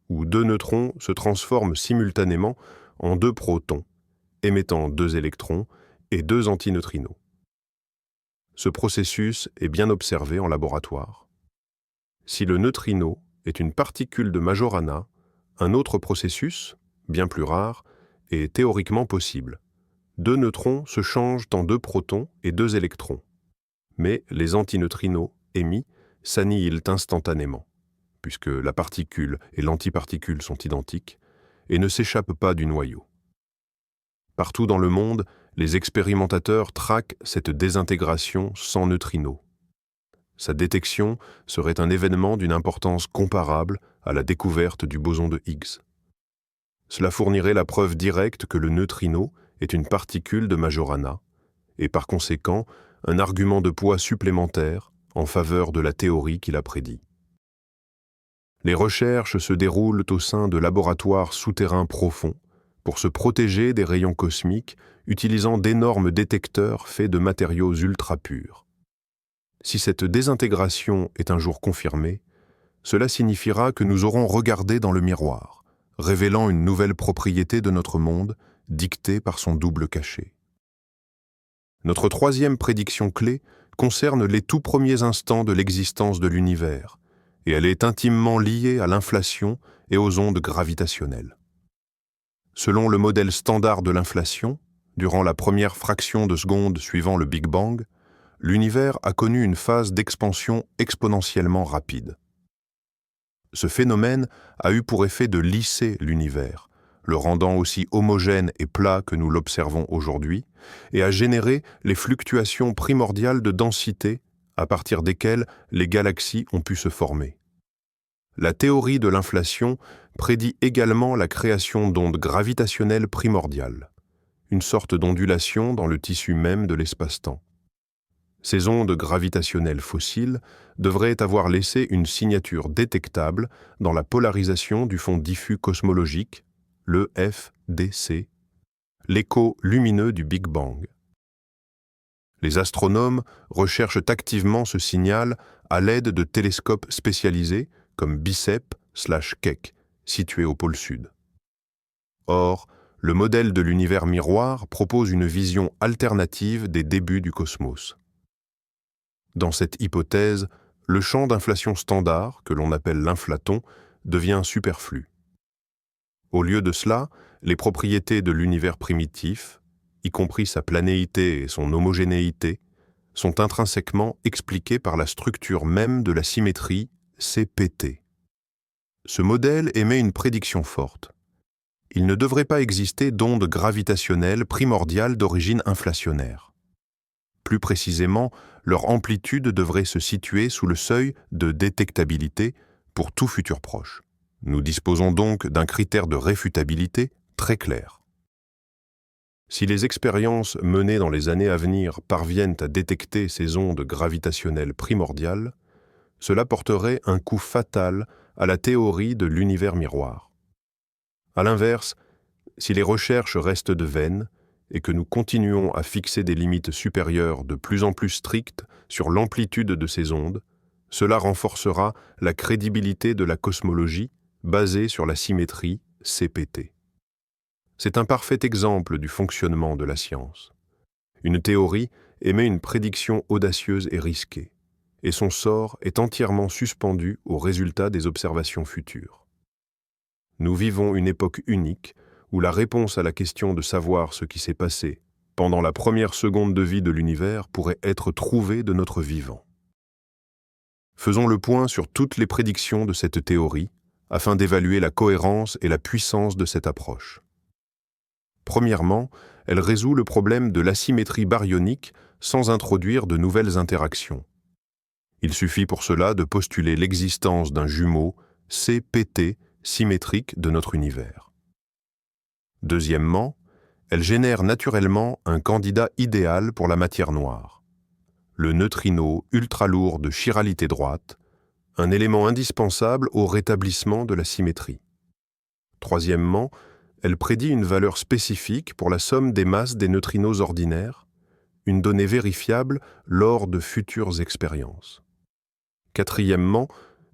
où deux neutrons se transforment simultanément en deux protons, émettant deux électrons et deux antineutrinos. Ce processus est bien observé en laboratoire. Si le neutrino est une particule de Majorana, un autre processus, bien plus rare, est théoriquement possible. Deux neutrons se changent en deux protons et deux électrons. Mais les antineutrinos émis s'annihilent instantanément, puisque la particule et l'antiparticule sont identiques, et ne s'échappent pas du noyau. Partout dans le monde, les expérimentateurs traquent cette désintégration sans neutrinos. Sa détection serait un événement d'une importance comparable à la découverte du boson de Higgs. Cela fournirait la preuve directe que le neutrino est une particule de Majorana, et par conséquent un argument de poids supplémentaire en faveur de la théorie qu'il a prédit. Les recherches se déroulent au sein de laboratoires souterrains profonds pour se protéger des rayons cosmiques utilisant d'énormes détecteurs faits de matériaux ultra purs. Si cette désintégration est un jour confirmée, cela signifiera que nous aurons regardé dans le miroir, révélant une nouvelle propriété de notre monde dictée par son double cachet. Notre troisième prédiction clé concerne les tout premiers instants de l'existence de l'univers, et elle est intimement liée à l'inflation et aux ondes gravitationnelles. Selon le modèle standard de l'inflation, durant la première fraction de seconde suivant le Big Bang, l'univers a connu une phase d'expansion exponentiellement rapide. Ce phénomène a eu pour effet de lisser l'univers, le rendant aussi homogène et plat que nous l'observons aujourd'hui, et a généré les fluctuations primordiales de densité à partir desquelles les galaxies ont pu se former. La théorie de l'inflation prédit également la création d'ondes gravitationnelles primordiales, une sorte d'ondulation dans le tissu même de l'espace-temps. Ces ondes gravitationnelles fossiles devraient avoir laissé une signature détectable dans la polarisation du fond diffus cosmologique, le FDC, l'écho lumineux du Big Bang. Les astronomes recherchent activement ce signal à l'aide de télescopes spécialisés comme BICEP/Keck, situés au pôle sud. Or, le modèle de l'univers miroir propose une vision alternative des débuts du cosmos. Dans cette hypothèse, le champ d'inflation standard, que l'on appelle l'inflaton, devient superflu. Au lieu de cela, les propriétés de l'univers primitif, y compris sa planéité et son homogénéité, sont intrinsèquement expliquées par la structure même de la symétrie CPT. Ce modèle émet une prédiction forte. Il ne devrait pas exister d'ondes gravitationnelles primordiales d'origine inflationnaire. Plus précisément, leur amplitude devrait se situer sous le seuil de détectabilité pour tout futur proche. Nous disposons donc d'un critère de réfutabilité très clair. Si les expériences menées dans les années à venir parviennent à détecter ces ondes gravitationnelles primordiales, cela porterait un coup fatal à la théorie de l'univers miroir. À l'inverse, si les recherches restent de vaines et que nous continuons à fixer des limites supérieures de plus en plus strictes sur l'amplitude de ces ondes, cela renforcera la crédibilité de la cosmologie basée sur la symétrie CPT. C'est un parfait exemple du fonctionnement de la science. Une théorie émet une prédiction audacieuse et risquée, et son sort est entièrement suspendu aux résultats des observations futures. Nous vivons une époque unique où la réponse à la question de savoir ce qui s'est passé pendant la première seconde de vie de l'univers pourrait être trouvée de notre vivant. Faisons le point sur toutes les prédictions de cette théorie afin d'évaluer la cohérence et la puissance de cette approche. Premièrement, elle résout le problème de l'asymétrie baryonique sans introduire de nouvelles interactions. Il suffit pour cela de postuler l'existence d'un jumeau CPT symétrique de notre univers. Deuxièmement, elle génère naturellement un candidat idéal pour la matière noire, le neutrino ultralourd de chiralité droite, un élément indispensable au rétablissement de la symétrie. Troisièmement, elle prédit une valeur spécifique pour la somme des masses des neutrinos ordinaires, une donnée vérifiable lors de futures expériences. Quatrièmement,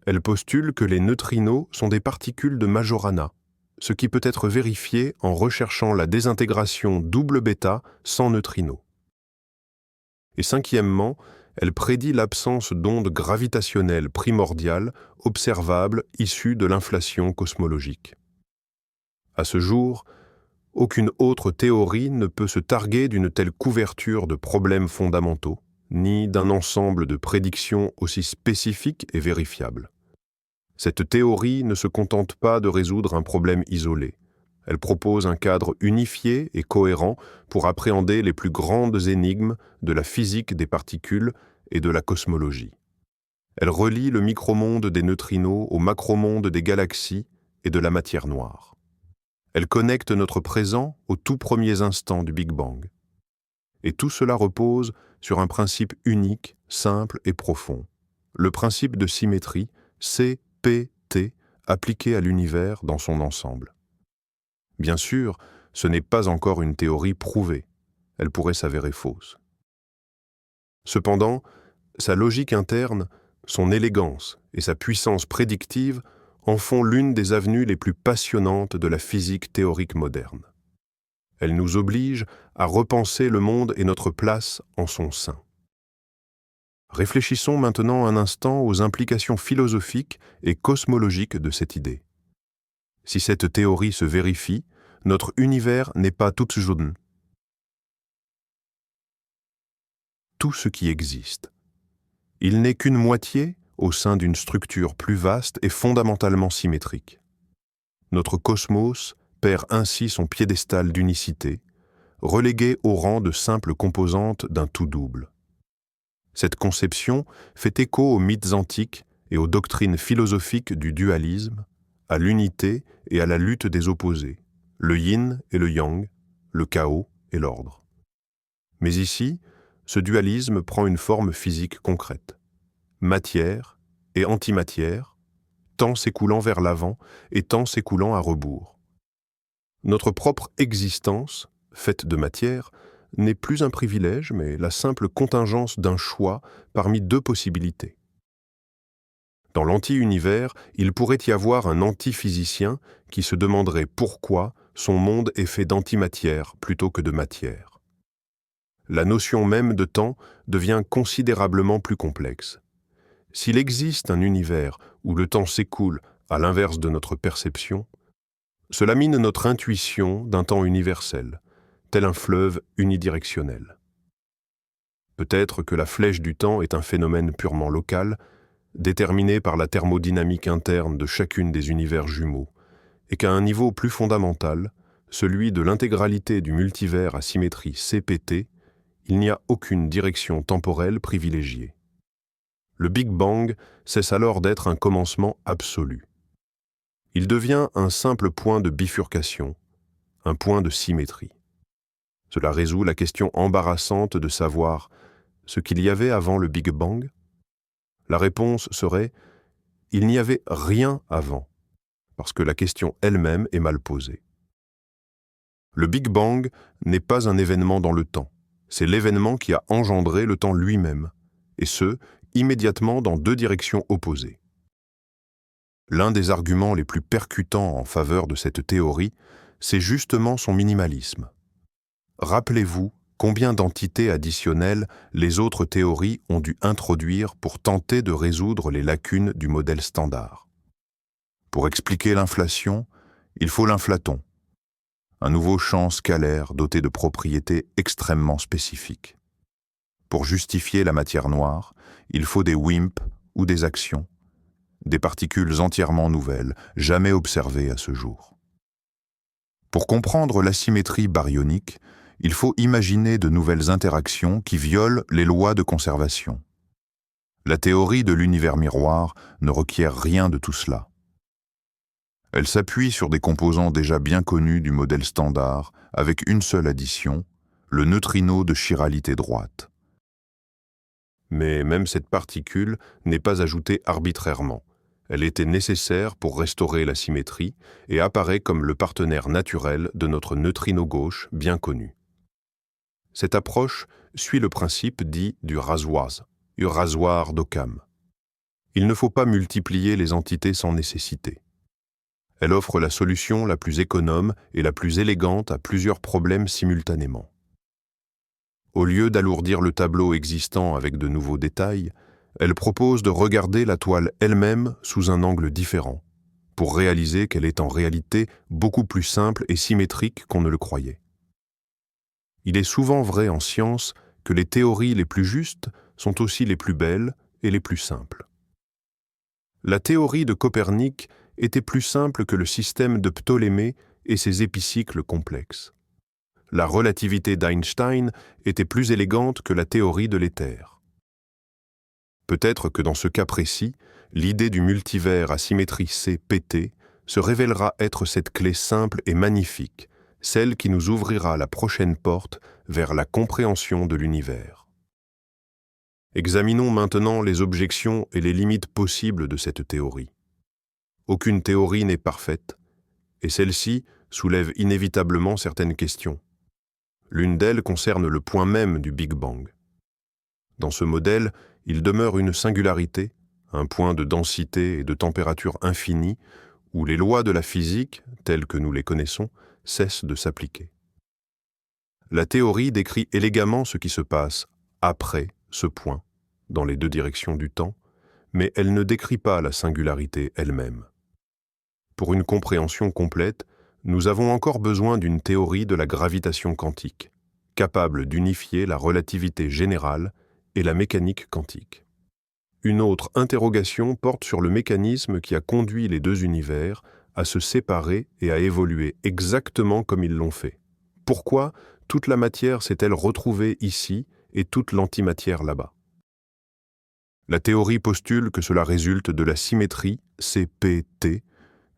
elle postule que les neutrinos sont des particules de Majorana, ce qui peut être vérifié en recherchant la désintégration double bêta sans neutrinos. Et cinquièmement, elle prédit l'absence d'ondes gravitationnelles primordiales observables issues de l'inflation cosmologique. À ce jour, aucune autre théorie ne peut se targuer d'une telle couverture de problèmes fondamentaux, ni d'un ensemble de prédictions aussi spécifiques et vérifiables. Cette théorie ne se contente pas de résoudre un problème isolé. Elle propose un cadre unifié et cohérent pour appréhender les plus grandes énigmes de la physique des particules et de la cosmologie. Elle relie le micromonde des neutrinos au macromonde des galaxies et de la matière noire. Elle connecte notre présent aux tout premiers instants du Big Bang. Et tout cela repose sur un principe unique, simple et profond, le principe de symétrie CPT appliqué à l'univers dans son ensemble. Bien sûr, ce n'est pas encore une théorie prouvée, elle pourrait s'avérer fausse. Cependant, sa logique interne, son élégance et sa puissance prédictive en font l'une des avenues les plus passionnantes de la physique théorique moderne. Elle nous oblige à repenser le monde et notre place en son sein. Réfléchissons maintenant un instant aux implications philosophiques et cosmologiques de cette idée. Si cette théorie se vérifie, notre univers n'est pas Tutschuden. Tout ce qui existe. Il n'est qu'une moitié au sein d'une structure plus vaste et fondamentalement symétrique. Notre cosmos perd ainsi son piédestal d'unicité, relégué au rang de simple composante d'un tout double. Cette conception fait écho aux mythes antiques et aux doctrines philosophiques du dualisme, à l'unité et à la lutte des opposés, le yin et le yang, le chaos et l'ordre. Mais ici, ce dualisme prend une forme physique concrète. Matière et antimatière, temps s'écoulant vers l'avant et temps s'écoulant à rebours. Notre propre existence, faite de matière, n'est plus un privilège, mais la simple contingence d'un choix parmi deux possibilités. Dans l'anti-univers, il pourrait y avoir un antiphysicien qui se demanderait pourquoi son monde est fait d'antimatière plutôt que de matière. La notion même de temps devient considérablement plus complexe. S'il existe un univers où le temps s'écoule à l'inverse de notre perception, cela mine notre intuition d'un temps universel, tel un fleuve unidirectionnel. Peut-être que la flèche du temps est un phénomène purement local, déterminé par la thermodynamique interne de chacune des univers jumeaux, et qu'à un niveau plus fondamental, celui de l'intégralité du multivers à symétrie CPT, il n'y a aucune direction temporelle privilégiée. Le Big Bang cesse alors d'être un commencement absolu. Il devient un simple point de bifurcation, un point de symétrie. Cela résout la question embarrassante de savoir ce qu'il y avait avant le Big Bang. La réponse serait « il n'y avait rien avant », parce que la question elle-même est mal posée. Le Big Bang n'est pas un événement dans le temps, c'est l'événement qui a engendré le temps lui-même, et ce, immédiatement dans deux directions opposées. L'un des arguments les plus percutants en faveur de cette théorie, c'est justement son minimalisme. Rappelez-vous combien d'entités additionnelles les autres théories ont dû introduire pour tenter de résoudre les lacunes du modèle standard. Pour expliquer l'inflation, il faut l'inflaton, un nouveau champ scalaire doté de propriétés extrêmement spécifiques. Pour justifier la matière noire, il faut des WIMP ou des actions, des particules entièrement nouvelles, jamais observées à ce jour. Pour comprendre l'asymétrie baryonique, il faut imaginer de nouvelles interactions qui violent les lois de conservation. La théorie de l'univers miroir ne requiert rien de tout cela. Elle s'appuie sur des composants déjà bien connus du modèle standard, avec une seule addition, le neutrino de chiralité droite. Mais même cette particule n'est pas ajoutée arbitrairement. Elle était nécessaire pour restaurer la symétrie et apparaît comme le partenaire naturel de notre neutrino gauche bien connu. Cette approche suit le principe dit du rasoir d'Occam. Il ne faut pas multiplier les entités sans nécessité. Elle offre la solution la plus économe et la plus élégante à plusieurs problèmes simultanément. Au lieu d'alourdir le tableau existant avec de nouveaux détails, elle propose de regarder la toile elle-même sous un angle différent, pour réaliser qu'elle est en réalité beaucoup plus simple et symétrique qu'on ne le croyait. Il est souvent vrai en science que les théories les plus justes sont aussi les plus belles et les plus simples. La théorie de Copernic était plus simple que le système de Ptolémée et ses épicycles complexes. La relativité d'Einstein était plus élégante que la théorie de l'éther. Peut-être que dans ce cas précis, l'idée du multivers à symétrie C-PT se révélera être cette clé simple et magnifique, celle qui nous ouvrira la prochaine porte vers la compréhension de l'univers. Examinons maintenant les objections et les limites possibles de cette théorie. Aucune théorie n'est parfaite, et celle-ci soulève inévitablement certaines questions. L'une d'elles concerne le point même du Big Bang. Dans ce modèle, il demeure une singularité, un point de densité et de température infinie, où les lois de la physique, telles que nous les connaissons, cessent de s'appliquer. La théorie décrit élégamment ce qui se passe après ce point, dans les deux directions du temps, mais elle ne décrit pas la singularité elle-même. Pour une compréhension complète, nous avons encore besoin d'une théorie de la gravitation quantique, capable d'unifier la relativité générale et la mécanique quantique. Une autre interrogation porte sur le mécanisme qui a conduit les deux univers à se séparer et à évoluer exactement comme ils l'ont fait. Pourquoi toute la matière s'est-elle retrouvée ici et toute l'antimatière là-bas? La théorie postule que cela résulte de la symétrie CPT,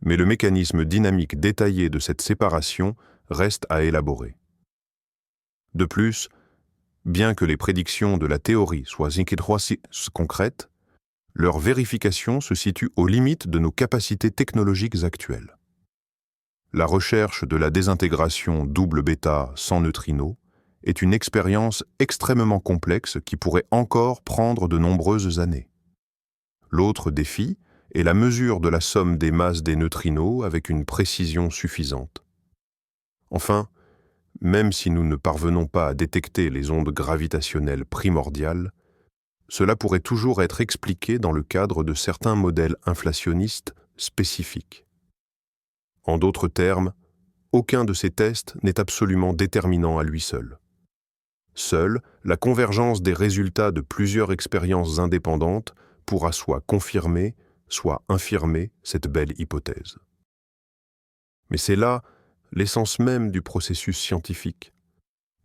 mais le mécanisme dynamique détaillé de cette séparation reste à élaborer. De plus, bien que les prédictions de la théorie soient concrètes, leur vérification se situe aux limites de nos capacités technologiques actuelles. La recherche de la désintégration double bêta sans neutrinos est une expérience extrêmement complexe qui pourrait encore prendre de nombreuses années. L'autre défi est la mesure de la somme des masses des neutrinos avec une précision suffisante. Enfin, même si nous ne parvenons pas à détecter les ondes gravitationnelles primordiales, cela pourrait toujours être expliqué dans le cadre de certains modèles inflationnistes spécifiques. En d'autres termes, aucun de ces tests n'est absolument déterminant à lui seul. Seule la convergence des résultats de plusieurs expériences indépendantes pourra soit confirmer, soit infirmer cette belle hypothèse. Mais c'est là l'essence même du processus scientifique,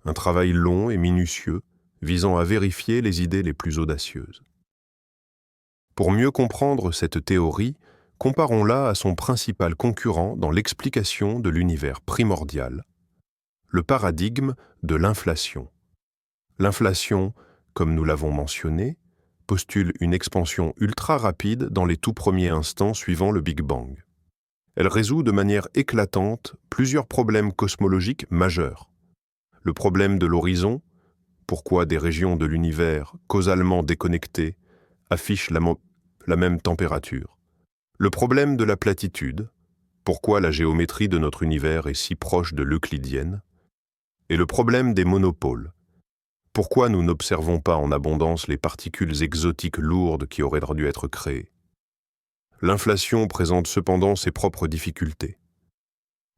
un travail long et minutieux visant à vérifier les idées les plus audacieuses. Pour mieux comprendre cette théorie, comparons-la à son principal concurrent dans l'explication de l'univers primordial, le paradigme de l'inflation. L'inflation, comme nous l'avons mentionné, postule une expansion ultra rapide dans les tout premiers instants suivant le Big Bang. Elle résout de manière éclatante plusieurs problèmes cosmologiques majeurs. Le problème de l'horizon, pourquoi des régions de l'univers causalement déconnectées affichent la même température. Le problème de la platitude, pourquoi la géométrie de notre univers est si proche de l'euclidienne. Et le problème des monopôles, pourquoi nous n'observons pas en abondance les particules exotiques lourdes qui auraient dû être créées. L'inflation présente cependant ses propres difficultés.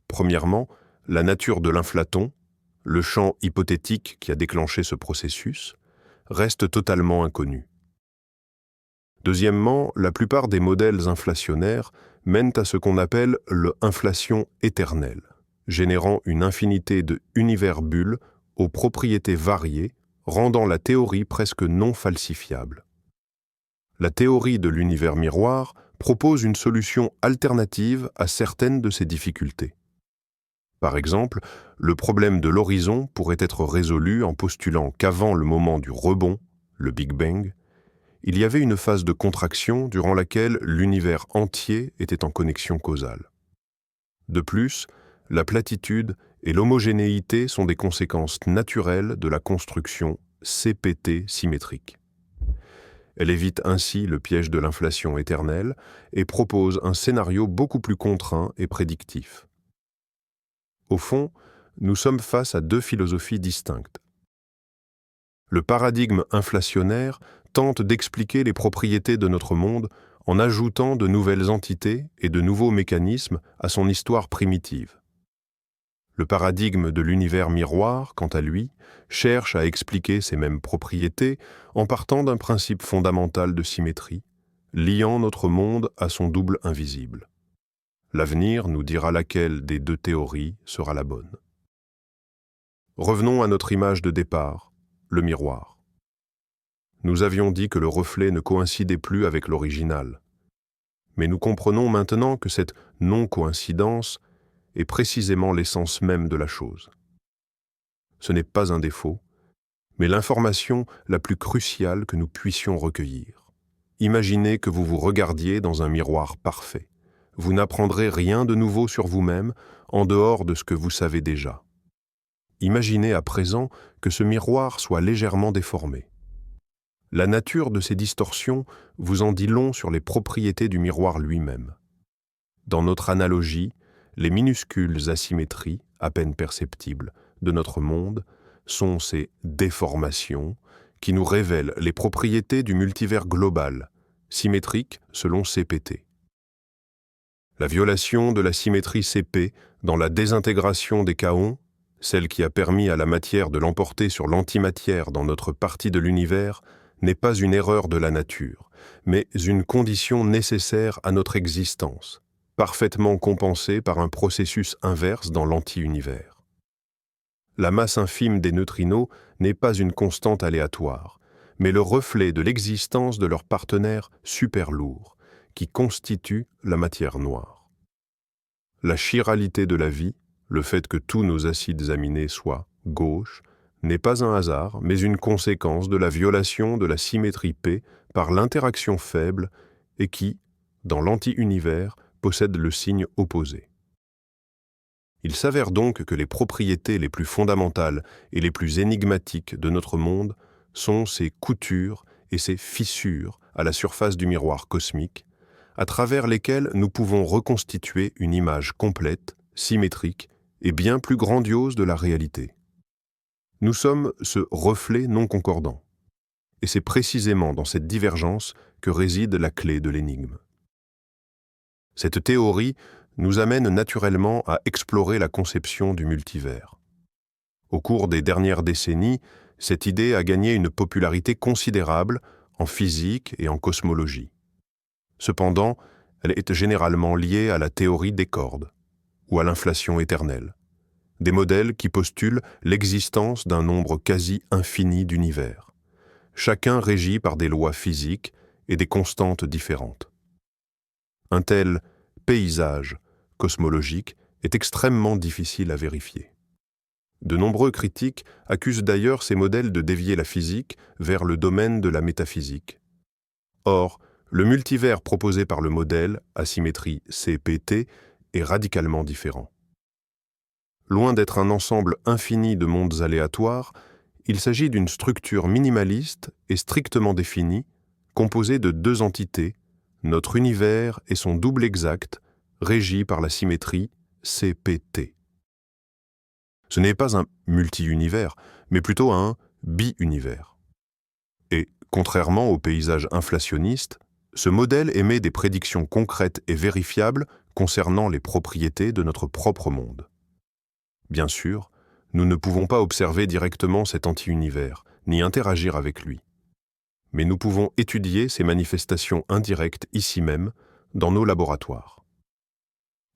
Premièrement, la nature de l'inflaton, le champ hypothétique qui a déclenché ce processus, reste totalement inconnu. Deuxièmement, la plupart des modèles inflationnaires mènent à ce qu'on appelle l'inflation éternelle, générant une infinité de univers-bulles aux propriétés variées, rendant la théorie presque non falsifiable. La théorie de l'univers miroir propose une solution alternative à certaines de ces difficultés. Par exemple, le problème de l'horizon pourrait être résolu en postulant qu'avant le moment du rebond, le Big Bang, il y avait une phase de contraction durant laquelle l'univers entier était en connexion causale. De plus, la platitude et l'homogénéité sont des conséquences naturelles de la construction CPT symétrique. Elle évite ainsi le piège de l'inflation éternelle et propose un scénario beaucoup plus contraint et prédictif. Au fond, nous sommes face à deux philosophies distinctes. Le paradigme inflationnaire tente d'expliquer les propriétés de notre monde en ajoutant de nouvelles entités et de nouveaux mécanismes à son histoire primitive. Le paradigme de l'univers miroir, quant à lui, cherche à expliquer ces mêmes propriétés en partant d'un principe fondamental de symétrie, liant notre monde à son double invisible. L'avenir nous dira laquelle des deux théories sera la bonne. Revenons à notre image de départ, le miroir. Nous avions dit que le reflet ne coïncidait plus avec l'original. Mais nous comprenons maintenant que cette non-coïncidence est précisément l'essence même de la chose. Ce n'est pas un défaut, mais l'information la plus cruciale que nous puissions recueillir. Imaginez que vous vous regardiez dans un miroir parfait. Vous n'apprendrez rien de nouveau sur vous-même en dehors de ce que vous savez déjà. Imaginez à présent que ce miroir soit légèrement déformé. La nature de ces distorsions vous en dit long sur les propriétés du miroir lui-même. Dans notre analogie, les minuscules asymétries, à peine perceptibles, de notre monde sont ces déformations qui nous révèlent les propriétés du multivers global, symétrique selon CPT. La violation de la symétrie CP dans la désintégration des kaons, celle qui a permis à la matière de l'emporter sur l'antimatière dans notre partie de l'univers, n'est pas une erreur de la nature, mais une condition nécessaire à notre existence, parfaitement compensée par un processus inverse dans l'anti-univers. La masse infime des neutrinos n'est pas une constante aléatoire, mais le reflet de l'existence de leur partenaire super lourd, qui constitue la matière noire. La chiralité de la vie, le fait que tous nos acides aminés soient gauches, n'est pas un hasard, mais une conséquence de la violation de la symétrie P par l'interaction faible et qui, dans l'anti-univers, possède le signe opposé. Il s'avère donc que les propriétés les plus fondamentales et les plus énigmatiques de notre monde sont ces coutures et ces fissures à la surface du miroir cosmique, à travers lesquelles nous pouvons reconstituer une image complète, symétrique et bien plus grandiose de la réalité. Nous sommes ce reflet non concordant, et c'est précisément dans cette divergence que réside la clé de l'énigme. Cette théorie nous amène naturellement à explorer la conception du multivers. Au cours des dernières décennies, cette idée a gagné une popularité considérable en physique et en cosmologie. Cependant, elle est généralement liée à la théorie des cordes ou à l'inflation éternelle, des modèles qui postulent l'existence d'un nombre quasi infini d'univers, chacun régi par des lois physiques et des constantes différentes. Un tel paysage cosmologique est extrêmement difficile à vérifier. De nombreux critiques accusent d'ailleurs ces modèles de dévier la physique vers le domaine de la métaphysique, Or, le multivers proposé par le modèle, à symétrie CPT, est radicalement différent. Loin d'être un ensemble infini de mondes aléatoires, il s'agit d'une structure minimaliste et strictement définie, composée de deux entités, notre univers et son double exact, régi par la symétrie CPT. Ce n'est pas un multi-univers, mais plutôt un bi-univers. Et, contrairement au paysage inflationniste, ce modèle émet des prédictions concrètes et vérifiables concernant les propriétés de notre propre monde. Bien sûr, nous ne pouvons pas observer directement cet anti-univers, ni interagir avec lui. Mais nous pouvons étudier ses manifestations indirectes ici même, dans nos laboratoires.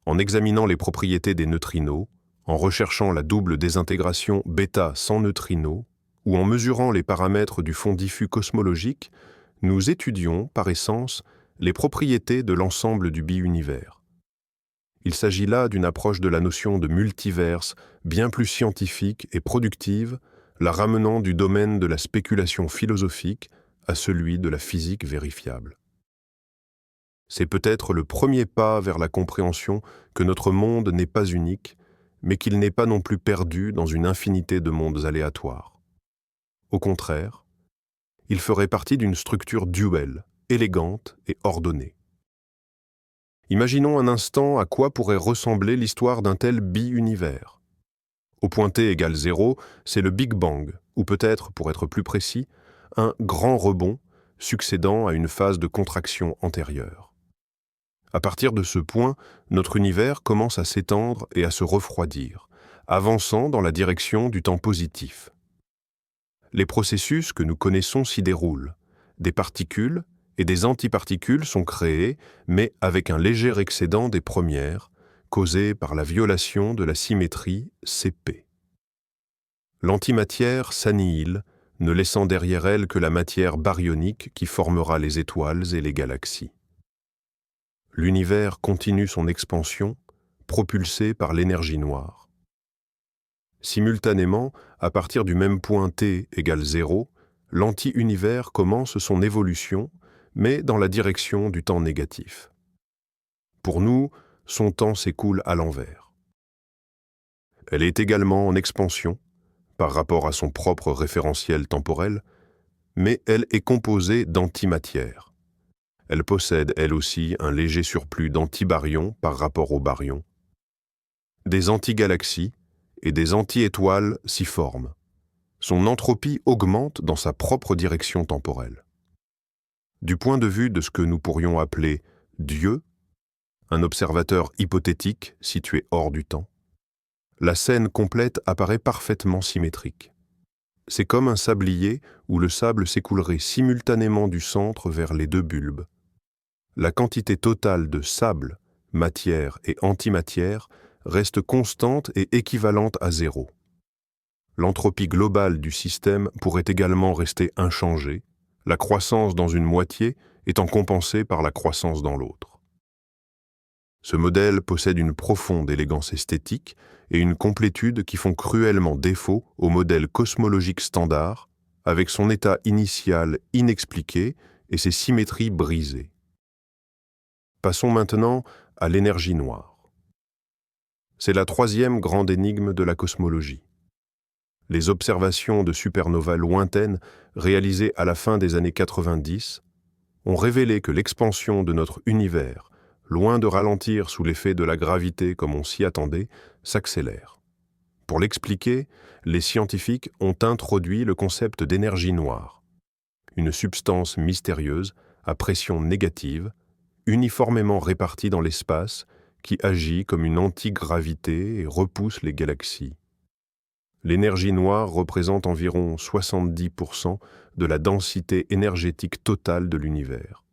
En examinant les propriétés des neutrinos, en recherchant la double désintégration bêta sans neutrinos, ou en mesurant les paramètres du fond diffus cosmologique, nous étudions, par essence, les propriétés de l'ensemble du bi-univers. Il s'agit là d'une approche de la notion de multiverse bien plus scientifique et productive, la ramenant du domaine de la spéculation philosophique à celui de la physique vérifiable. C'est peut-être le premier pas vers la compréhension que notre monde n'est pas unique, mais qu'il n'est pas non plus perdu dans une infinité de mondes aléatoires. Au contraire, il ferait partie d'une structure duelle, élégante et ordonnée. Imaginons un instant à quoi pourrait ressembler l'histoire d'un tel bi-univers. Au point t égale 0, c'est le Big Bang, ou peut-être, pour être plus précis, un grand rebond succédant à une phase de contraction antérieure. À partir de ce point, notre univers commence à s'étendre et à se refroidir, avançant dans la direction du temps positif. Les processus que nous connaissons s'y déroulent. Des particules et des antiparticules sont créées, mais avec un léger excédent des premières, causé par la violation de la symétrie CP. L'antimatière s'annihile, ne laissant derrière elle que la matière baryonique qui formera les étoiles et les galaxies. L'univers continue son expansion, propulsé par l'énergie noire. Simultanément, à partir du même point t égale 0, l'anti-univers commence son évolution, mais dans la direction du temps négatif. Pour nous, son temps s'écoule à l'envers. Elle est également en expansion, par rapport à son propre référentiel temporel, mais elle est composée d'antimatière. Elle possède, elle aussi, un léger surplus d'antibaryons par rapport aux baryons. Des antigalaxies et des anti-étoiles s'y forment. Son entropie augmente dans sa propre direction temporelle. Du point de vue de ce que nous pourrions appeler Dieu, un observateur hypothétique situé hors du temps, la scène complète apparaît parfaitement symétrique. C'est comme un sablier où le sable s'écoulerait simultanément du centre vers les deux bulbes. La quantité totale de sable, matière et antimatière reste constante et équivalente à 0. L'entropie globale du système pourrait également rester inchangée, la croissance dans une moitié étant compensée par la croissance dans l'autre. Ce modèle possède une profonde élégance esthétique et une complétude qui font cruellement défaut au modèle cosmologique standard, avec son état initial inexpliqué et ses symétries brisées. Passons maintenant à l'énergie noire. C'est la troisième grande énigme de la cosmologie. Les observations de supernovas lointaines réalisées à la fin des années 90 ont révélé que l'expansion de notre univers, loin de ralentir sous l'effet de la gravité comme on s'y attendait, s'accélère. Pour l'expliquer, les scientifiques ont introduit le concept d'énergie noire, une substance mystérieuse à pression négative, uniformément répartie dans l'espace, qui agit comme une antigravité et repousse les galaxies. L'énergie noire représente environ 70% de la densité énergétique totale de l'univers.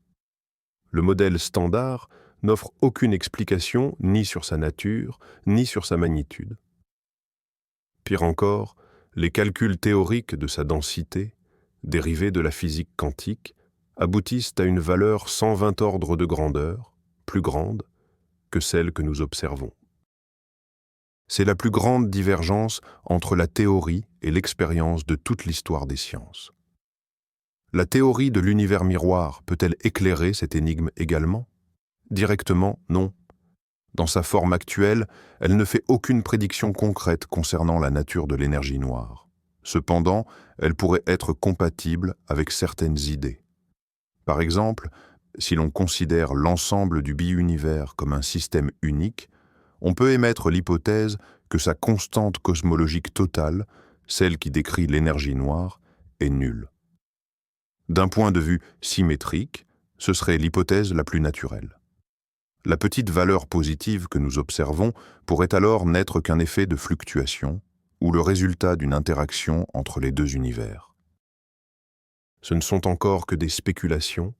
Le modèle standard n'offre aucune explication ni sur sa nature, ni sur sa magnitude. Pire encore, les calculs théoriques de sa densité, dérivés de la physique quantique, aboutissent à une valeur 120 ordres de grandeur, plus grande que celle que nous observons. C'est la plus grande divergence entre la théorie et l'expérience de toute l'histoire des sciences. La théorie de l'univers miroir peut-elle éclairer cette énigme également? Directement, non. Dans sa forme actuelle, elle ne fait aucune prédiction concrète concernant la nature de l'énergie noire. Cependant, elle pourrait être compatible avec certaines idées. Par exemple, si l'on considère l'ensemble du bi-univers comme un système unique, on peut émettre l'hypothèse que sa constante cosmologique totale, celle qui décrit l'énergie noire, est nulle. D'un point de vue symétrique, ce serait l'hypothèse la plus naturelle. La petite valeur positive que nous observons pourrait alors n'être qu'un effet de fluctuation ou le résultat d'une interaction entre les deux univers. Ce ne sont encore que des spéculations,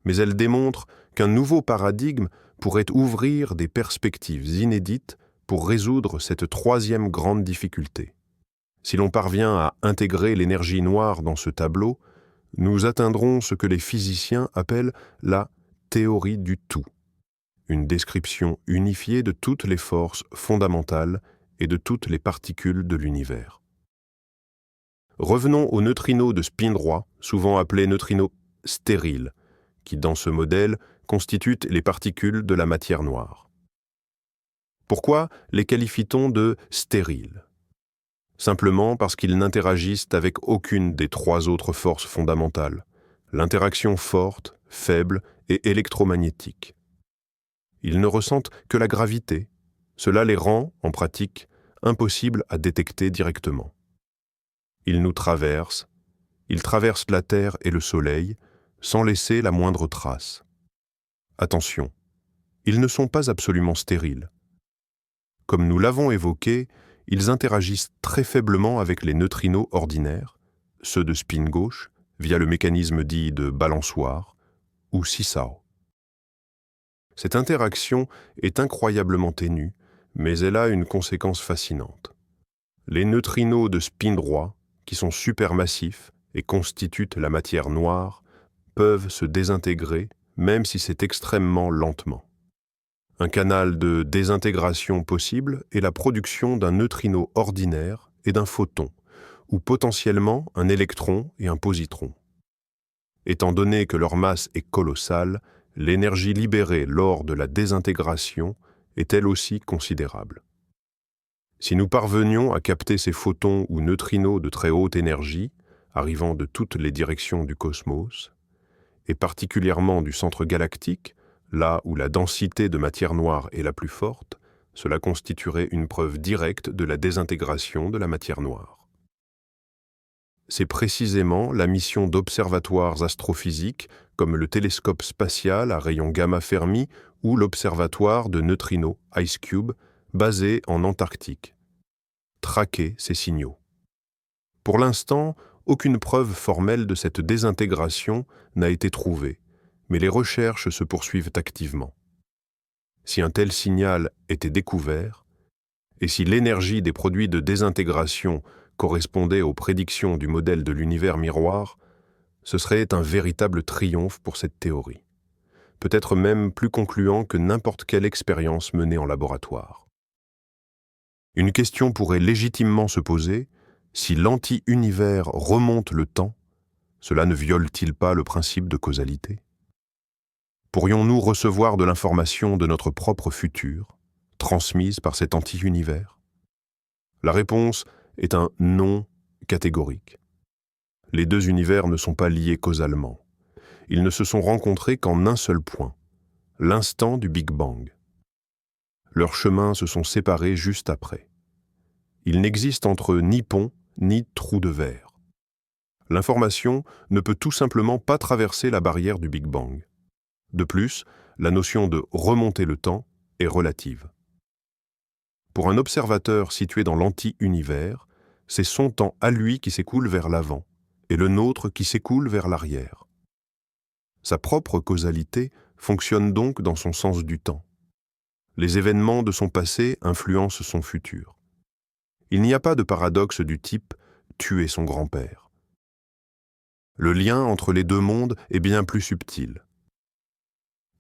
mais elles démontrent qu'un nouveau paradigme pourrait ouvrir des perspectives inédites pour résoudre cette troisième grande difficulté. Si l'on parvient à intégrer l'énergie noire dans ce tableau, nous atteindrons ce que les physiciens appellent la théorie du tout, une description unifiée de toutes les forces fondamentales et de toutes les particules de l'univers. Revenons aux neutrinos de spin droit, souvent appelés neutrinos stériles, qui dans ce modèle constituent les particules de la matière noire. Pourquoi les qualifie-t-on de stériles? Simplement parce qu'ils n'interagissent avec aucune des trois autres forces fondamentales, l'interaction forte, faible et électromagnétique. Ils ne ressentent que la gravité. Cela les rend, en pratique, impossibles à détecter directement. Ils nous traversent, ils traversent la Terre et le Soleil, sans laisser la moindre trace. Attention, ils ne sont pas absolument stériles. Comme nous l'avons évoqué, ils interagissent très faiblement avec les neutrinos ordinaires, ceux de spin gauche, via le mécanisme dit de balançoire, ou seesaw. Cette interaction est incroyablement ténue, mais elle a une conséquence fascinante. Les neutrinos de spin droit, qui sont supermassifs et constituent la matière noire, peuvent se désintégrer, même si c'est extrêmement lentement. Un canal de désintégration possible est la production d'un neutrino ordinaire et d'un photon, ou potentiellement un électron et un positron. Étant donné que leur masse est colossale, l'énergie libérée lors de la désintégration est elle aussi considérable. Si nous parvenions à capter ces photons ou neutrinos de très haute énergie, arrivant de toutes les directions du cosmos, et particulièrement du centre galactique, là où la densité de matière noire est la plus forte, cela constituerait une preuve directe de la désintégration de la matière noire. C'est précisément la mission d'observatoires astrophysiques comme le télescope spatial à rayons gamma Fermi ou l'observatoire de neutrinos IceCube basé en Antarctique. Traquer ces signaux. Pour l'instant, aucune preuve formelle de cette désintégration n'a été trouvée, mais les recherches se poursuivent activement. Si un tel signal était découvert, et si l'énergie des produits de désintégration correspondait aux prédictions du modèle de l'univers miroir, ce serait un véritable triomphe pour cette théorie, peut-être même plus concluant que n'importe quelle expérience menée en laboratoire. Une question pourrait légitimement se poser: si l'anti-univers remonte le temps, cela ne viole-t-il pas le principe de causalité? Pourrions-nous recevoir de l'information de notre propre futur, transmise par cet anti-univers? La réponse est un non catégorique. Les deux univers ne sont pas liés causalement. Ils ne se sont rencontrés qu'en un seul point, l'instant du Big Bang. Leurs chemins se sont séparés juste après. Il n'existe entre eux ni pont, ni trou de verre. L'information ne peut tout simplement pas traverser la barrière du Big Bang. De plus, la notion de remonter le temps est relative. Pour un observateur situé dans l'anti-univers, c'est son temps à lui qui s'écoule vers l'avant et le nôtre qui s'écoule vers l'arrière. Sa propre causalité fonctionne donc dans son sens du temps. Les événements de son passé influencent son futur. Il n'y a pas de paradoxe du type « tuer son grand-père ». Le lien entre les deux mondes est bien plus subtil.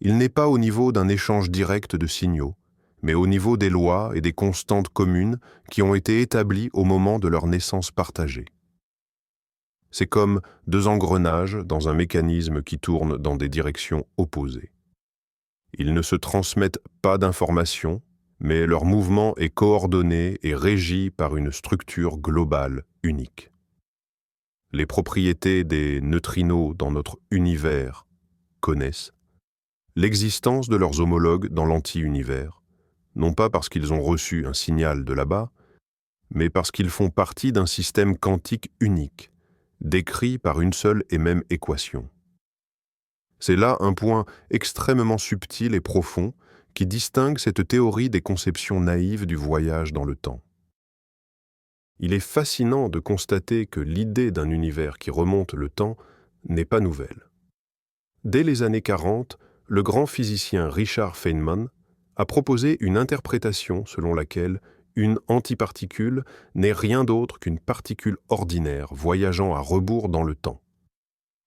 Il n'est pas au niveau d'un échange direct de signaux, mais au niveau des lois et des constantes communes qui ont été établies au moment de leur naissance partagée. C'est comme deux engrenages dans un mécanisme qui tourne dans des directions opposées. Ils ne se transmettent pas d'informations, mais leur mouvement est coordonné et régi par une structure globale unique. Les propriétés des neutrinos dans notre univers connaissent l'existence de leurs homologues dans l'anti-univers, non pas parce qu'ils ont reçu un signal de là-bas, mais parce qu'ils font partie d'un système quantique unique, décrit par une seule et même équation. C'est là un point extrêmement subtil et profond qui distingue cette théorie des conceptions naïves du voyage dans le temps. Il est fascinant de constater que l'idée d'un univers qui remonte le temps n'est pas nouvelle. Dès les années 40, le grand physicien Richard Feynman a proposé une interprétation selon laquelle une antiparticule n'est rien d'autre qu'une particule ordinaire voyageant à rebours dans le temps.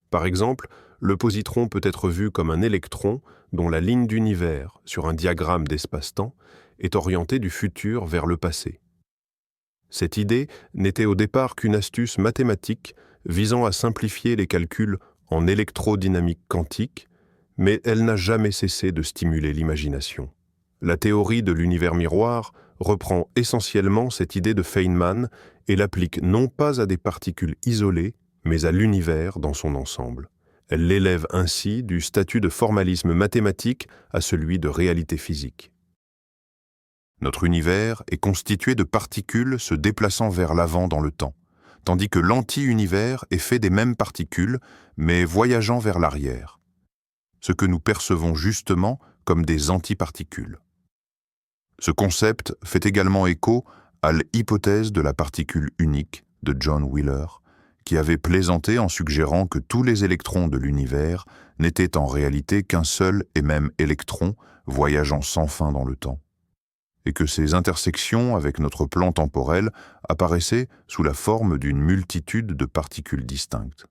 Par exemple, le positron peut être vu comme un électron dont la ligne d'univers, sur un diagramme d'espace-temps, est orientée du futur vers le passé. Cette idée n'était au départ qu'une astuce mathématique visant à simplifier les calculs en électrodynamique quantique, mais elle n'a jamais cessé de stimuler l'imagination. La théorie de l'univers miroir reprend essentiellement cette idée de Feynman et l'applique non pas à des particules isolées, mais à l'univers dans son ensemble. Elle l'élève ainsi du statut de formalisme mathématique à celui de réalité physique. Notre univers est constitué de particules se déplaçant vers l'avant dans le temps, tandis que l'anti-univers est fait des mêmes particules, mais voyageant vers l'arrière, ce que nous percevons justement comme des antiparticules. Ce concept fait également écho à l'hypothèse de la particule unique de John Wheeler, qui avait plaisanté en suggérant que tous les électrons de l'univers n'étaient en réalité qu'un seul et même électron voyageant sans fin dans le temps, et que ces intersections avec notre plan temporel apparaissaient sous la forme d'une multitude de particules distinctes.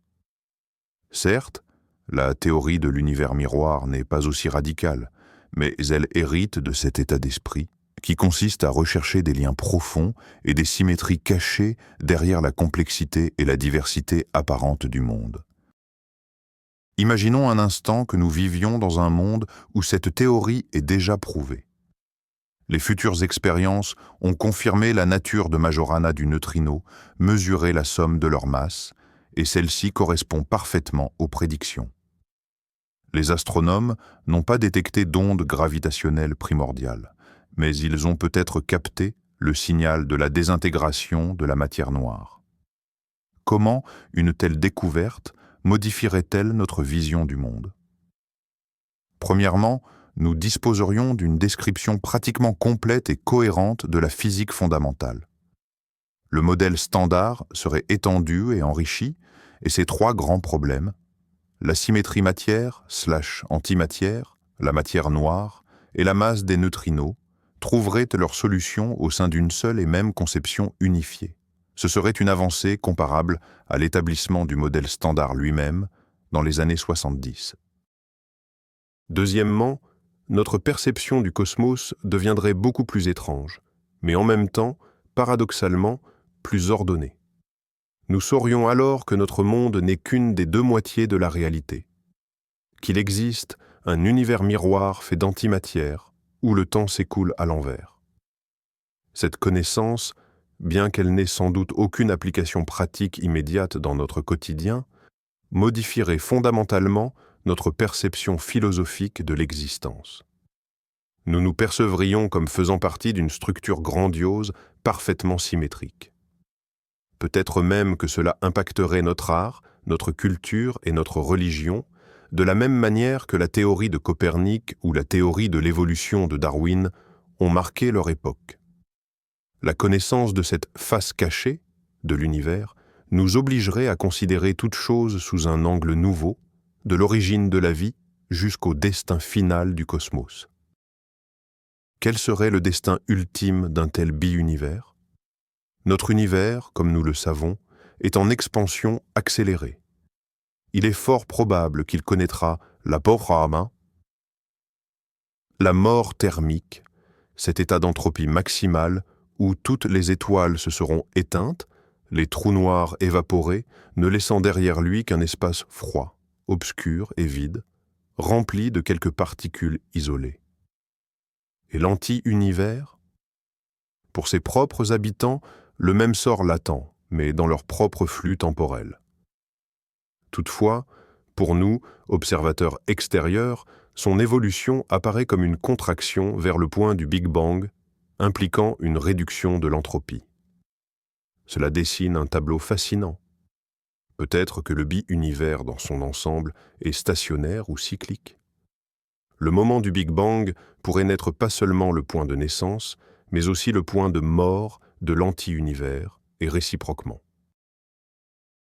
Certes, la théorie de l'univers miroir n'est pas aussi radicale, mais elle hérite de cet état d'esprit qui consiste à rechercher des liens profonds et des symétries cachées derrière la complexité et la diversité apparente du monde. Imaginons un instant que nous vivions dans un monde où cette théorie est déjà prouvée. Les futures expériences ont confirmé la nature de Majorana du neutrino, mesuré la somme de leur masse, et celle-ci correspond parfaitement aux prédictions. Les astronomes n'ont pas détecté d'ondes gravitationnelles primordiales, mais ils ont peut-être capté le signal de la désintégration de la matière noire. Comment une telle découverte modifierait-elle notre vision du monde? Premièrement, nous disposerions d'une description pratiquement complète et cohérente de la physique fondamentale. Le modèle standard serait étendu et enrichi, et ses trois grands problèmes, la symétrie matière/antimatière, la matière noire et la masse des neutrinos, trouveraient leur solution au sein d'une seule et même conception unifiée. Ce serait une avancée comparable à l'établissement du modèle standard lui-même dans les années 70. Deuxièmement, notre perception du cosmos deviendrait beaucoup plus étrange, mais en même temps, paradoxalement, plus ordonnée. Nous saurions alors que notre monde n'est qu'une des deux moitiés de la réalité, qu'il existe un univers miroir fait d'antimatière, où le temps s'écoule à l'envers. Cette connaissance, bien qu'elle n'ait sans doute aucune application pratique immédiate dans notre quotidien, modifierait fondamentalement notre perception philosophique de l'existence. Nous nous percevrions comme faisant partie d'une structure grandiose, parfaitement symétrique. Peut-être même que cela impacterait notre art, notre culture et notre religion, de la même manière que la théorie de Copernic ou la théorie de l'évolution de Darwin ont marqué leur époque. La connaissance de cette face cachée de l'univers nous obligerait à considérer toute chose sous un angle nouveau, de l'origine de la vie jusqu'au destin final du cosmos. Quel serait le destin ultime d'un tel bi-univers? Notre univers, comme nous le savons, est en expansion accélérée. Il est fort probable qu'il connaîtra la Porama, la mort thermique, cet état d'entropie maximale où toutes les étoiles se seront éteintes, les trous noirs évaporés, ne laissant derrière lui qu'un espace froid, obscur et vide, rempli de quelques particules isolées. Et l'anti-univers? Pour ses propres habitants, le même sort l'attend, mais dans leur propre flux temporel. Toutefois, pour nous, observateurs extérieurs, son évolution apparaît comme une contraction vers le point du Big Bang, impliquant une réduction de l'entropie. Cela dessine un tableau fascinant. Peut-être que le bi-univers dans son ensemble est stationnaire ou cyclique. Le moment du Big Bang pourrait n'être pas seulement le point de naissance, mais aussi le point de mort de l'anti-univers, et réciproquement.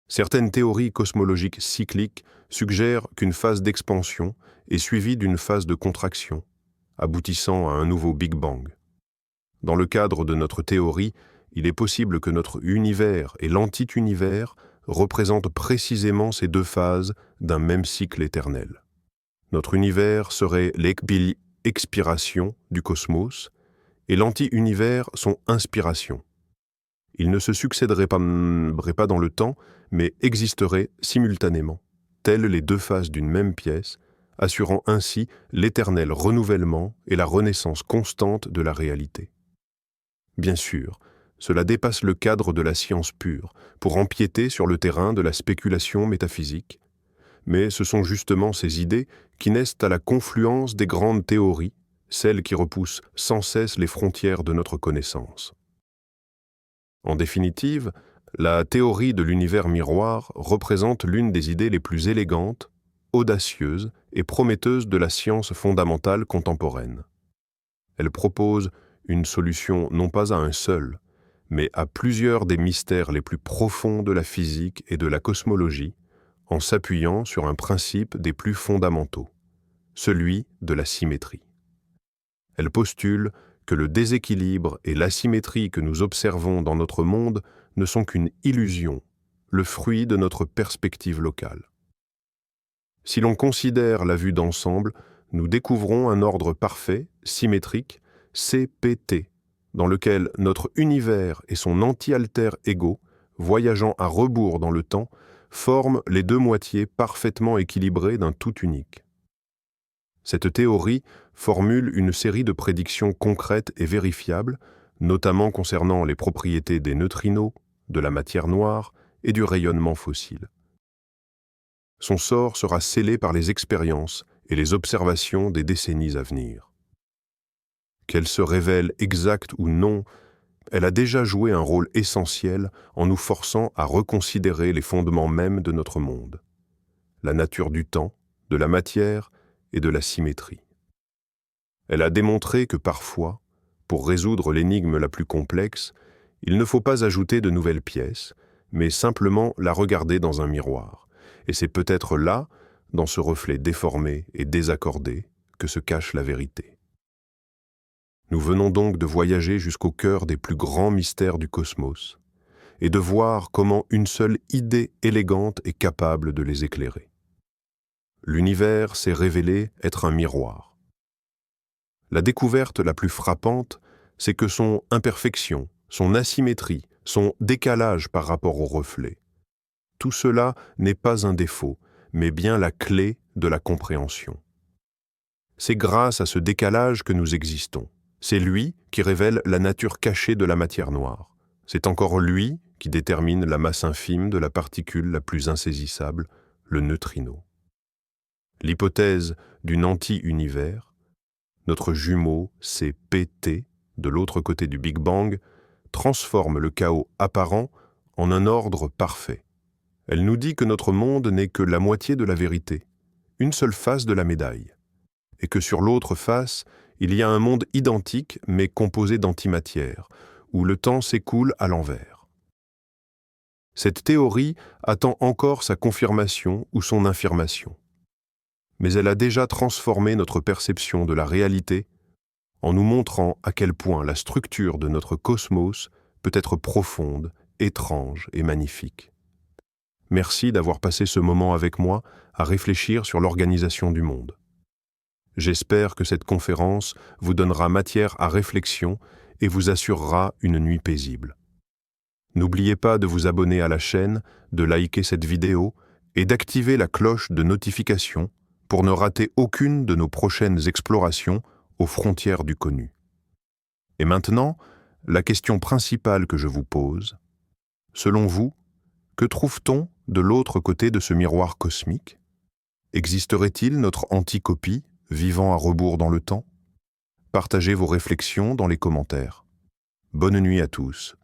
Certaines théories cosmologiques cycliques suggèrent qu'une phase d'expansion est suivie d'une phase de contraction, aboutissant à un nouveau Big Bang. Dans le cadre de notre théorie, il est possible que notre univers et l'anti-univers représentent précisément ces deux phases d'un même cycle éternel. Notre univers serait l'expiration du cosmos et l'anti-univers son inspiration. Ils ne se succéderaient pas dans le temps, mais existeraient simultanément, telles les deux faces d'une même pièce, assurant ainsi l'éternel renouvellement et la renaissance constante de la réalité. Bien sûr, cela dépasse le cadre de la science pure, pour empiéter sur le terrain de la spéculation métaphysique, mais ce sont justement ces idées qui naissent à la confluence des grandes théories, celles qui repoussent sans cesse les frontières de notre connaissance. En définitive, la théorie de l'univers miroir représente l'une des idées les plus élégantes, audacieuses et prometteuses de la science fondamentale contemporaine. Elle propose une solution non pas à un seul, mais à plusieurs des mystères les plus profonds de la physique et de la cosmologie, en s'appuyant sur un principe des plus fondamentaux, celui de la symétrie. Elle postule que le déséquilibre et l'asymétrie que nous observons dans notre monde ne sont qu'une illusion, le fruit de notre perspective locale. Si l'on considère la vue d'ensemble, nous découvrons un ordre parfait, symétrique, CPT, dans lequel notre univers et son anti-alter ego, voyageant à rebours dans le temps, forment les deux moitiés parfaitement équilibrées d'un tout unique. Cette théorie formule une série de prédictions concrètes et vérifiables, notamment concernant les propriétés des neutrinos, de la matière noire et du rayonnement fossile. Son sort sera scellé par les expériences et les observations des décennies à venir. Qu'elle se révèle exacte ou non, elle a déjà joué un rôle essentiel en nous forçant à reconsidérer les fondements mêmes de notre monde, la nature du temps, de la matière et de la symétrie. Elle a démontré que parfois, pour résoudre l'énigme la plus complexe, il ne faut pas ajouter de nouvelles pièces, mais simplement la regarder dans un miroir. Et c'est peut-être là, dans ce reflet déformé et désaccordé, que se cache la vérité. Nous venons donc de voyager jusqu'au cœur des plus grands mystères du cosmos, et de voir comment une seule idée élégante est capable de les éclairer. L'univers s'est révélé être un miroir. La découverte la plus frappante, c'est que son imperfection, son asymétrie, son décalage par rapport au reflet, tout cela n'est pas un défaut, mais bien la clé de la compréhension. C'est grâce à ce décalage que nous existons. C'est lui qui révèle la nature cachée de la matière noire. C'est encore lui qui détermine la masse infime de la particule la plus insaisissable, le neutrino. L'hypothèse d'une anti-univers, notre jumeau CPT, de l'autre côté du Big Bang, transforme le chaos apparent en un ordre parfait. Elle nous dit que notre monde n'est que la moitié de la vérité, une seule face de la médaille, et que sur l'autre face, il y a un monde identique mais composé d'antimatière, où le temps s'écoule à l'envers. Cette théorie attend encore sa confirmation ou son infirmation. Mais elle a déjà transformé notre perception de la réalité en nous montrant à quel point la structure de notre cosmos peut être profonde, étrange et magnifique. Merci d'avoir passé ce moment avec moi à réfléchir sur l'organisation du monde. J'espère que cette conférence vous donnera matière à réflexion et vous assurera une nuit paisible. N'oubliez pas de vous abonner à la chaîne, de liker cette vidéo et d'activer la cloche de notification pour ne rater aucune de nos prochaines explorations aux frontières du connu. Et maintenant, la question principale que je vous pose, selon vous, que trouve-t-on de l'autre côté de ce miroir cosmique? Existerait-il notre anticopie, vivant à rebours dans le temps? Partagez vos réflexions dans les commentaires. Bonne nuit à tous.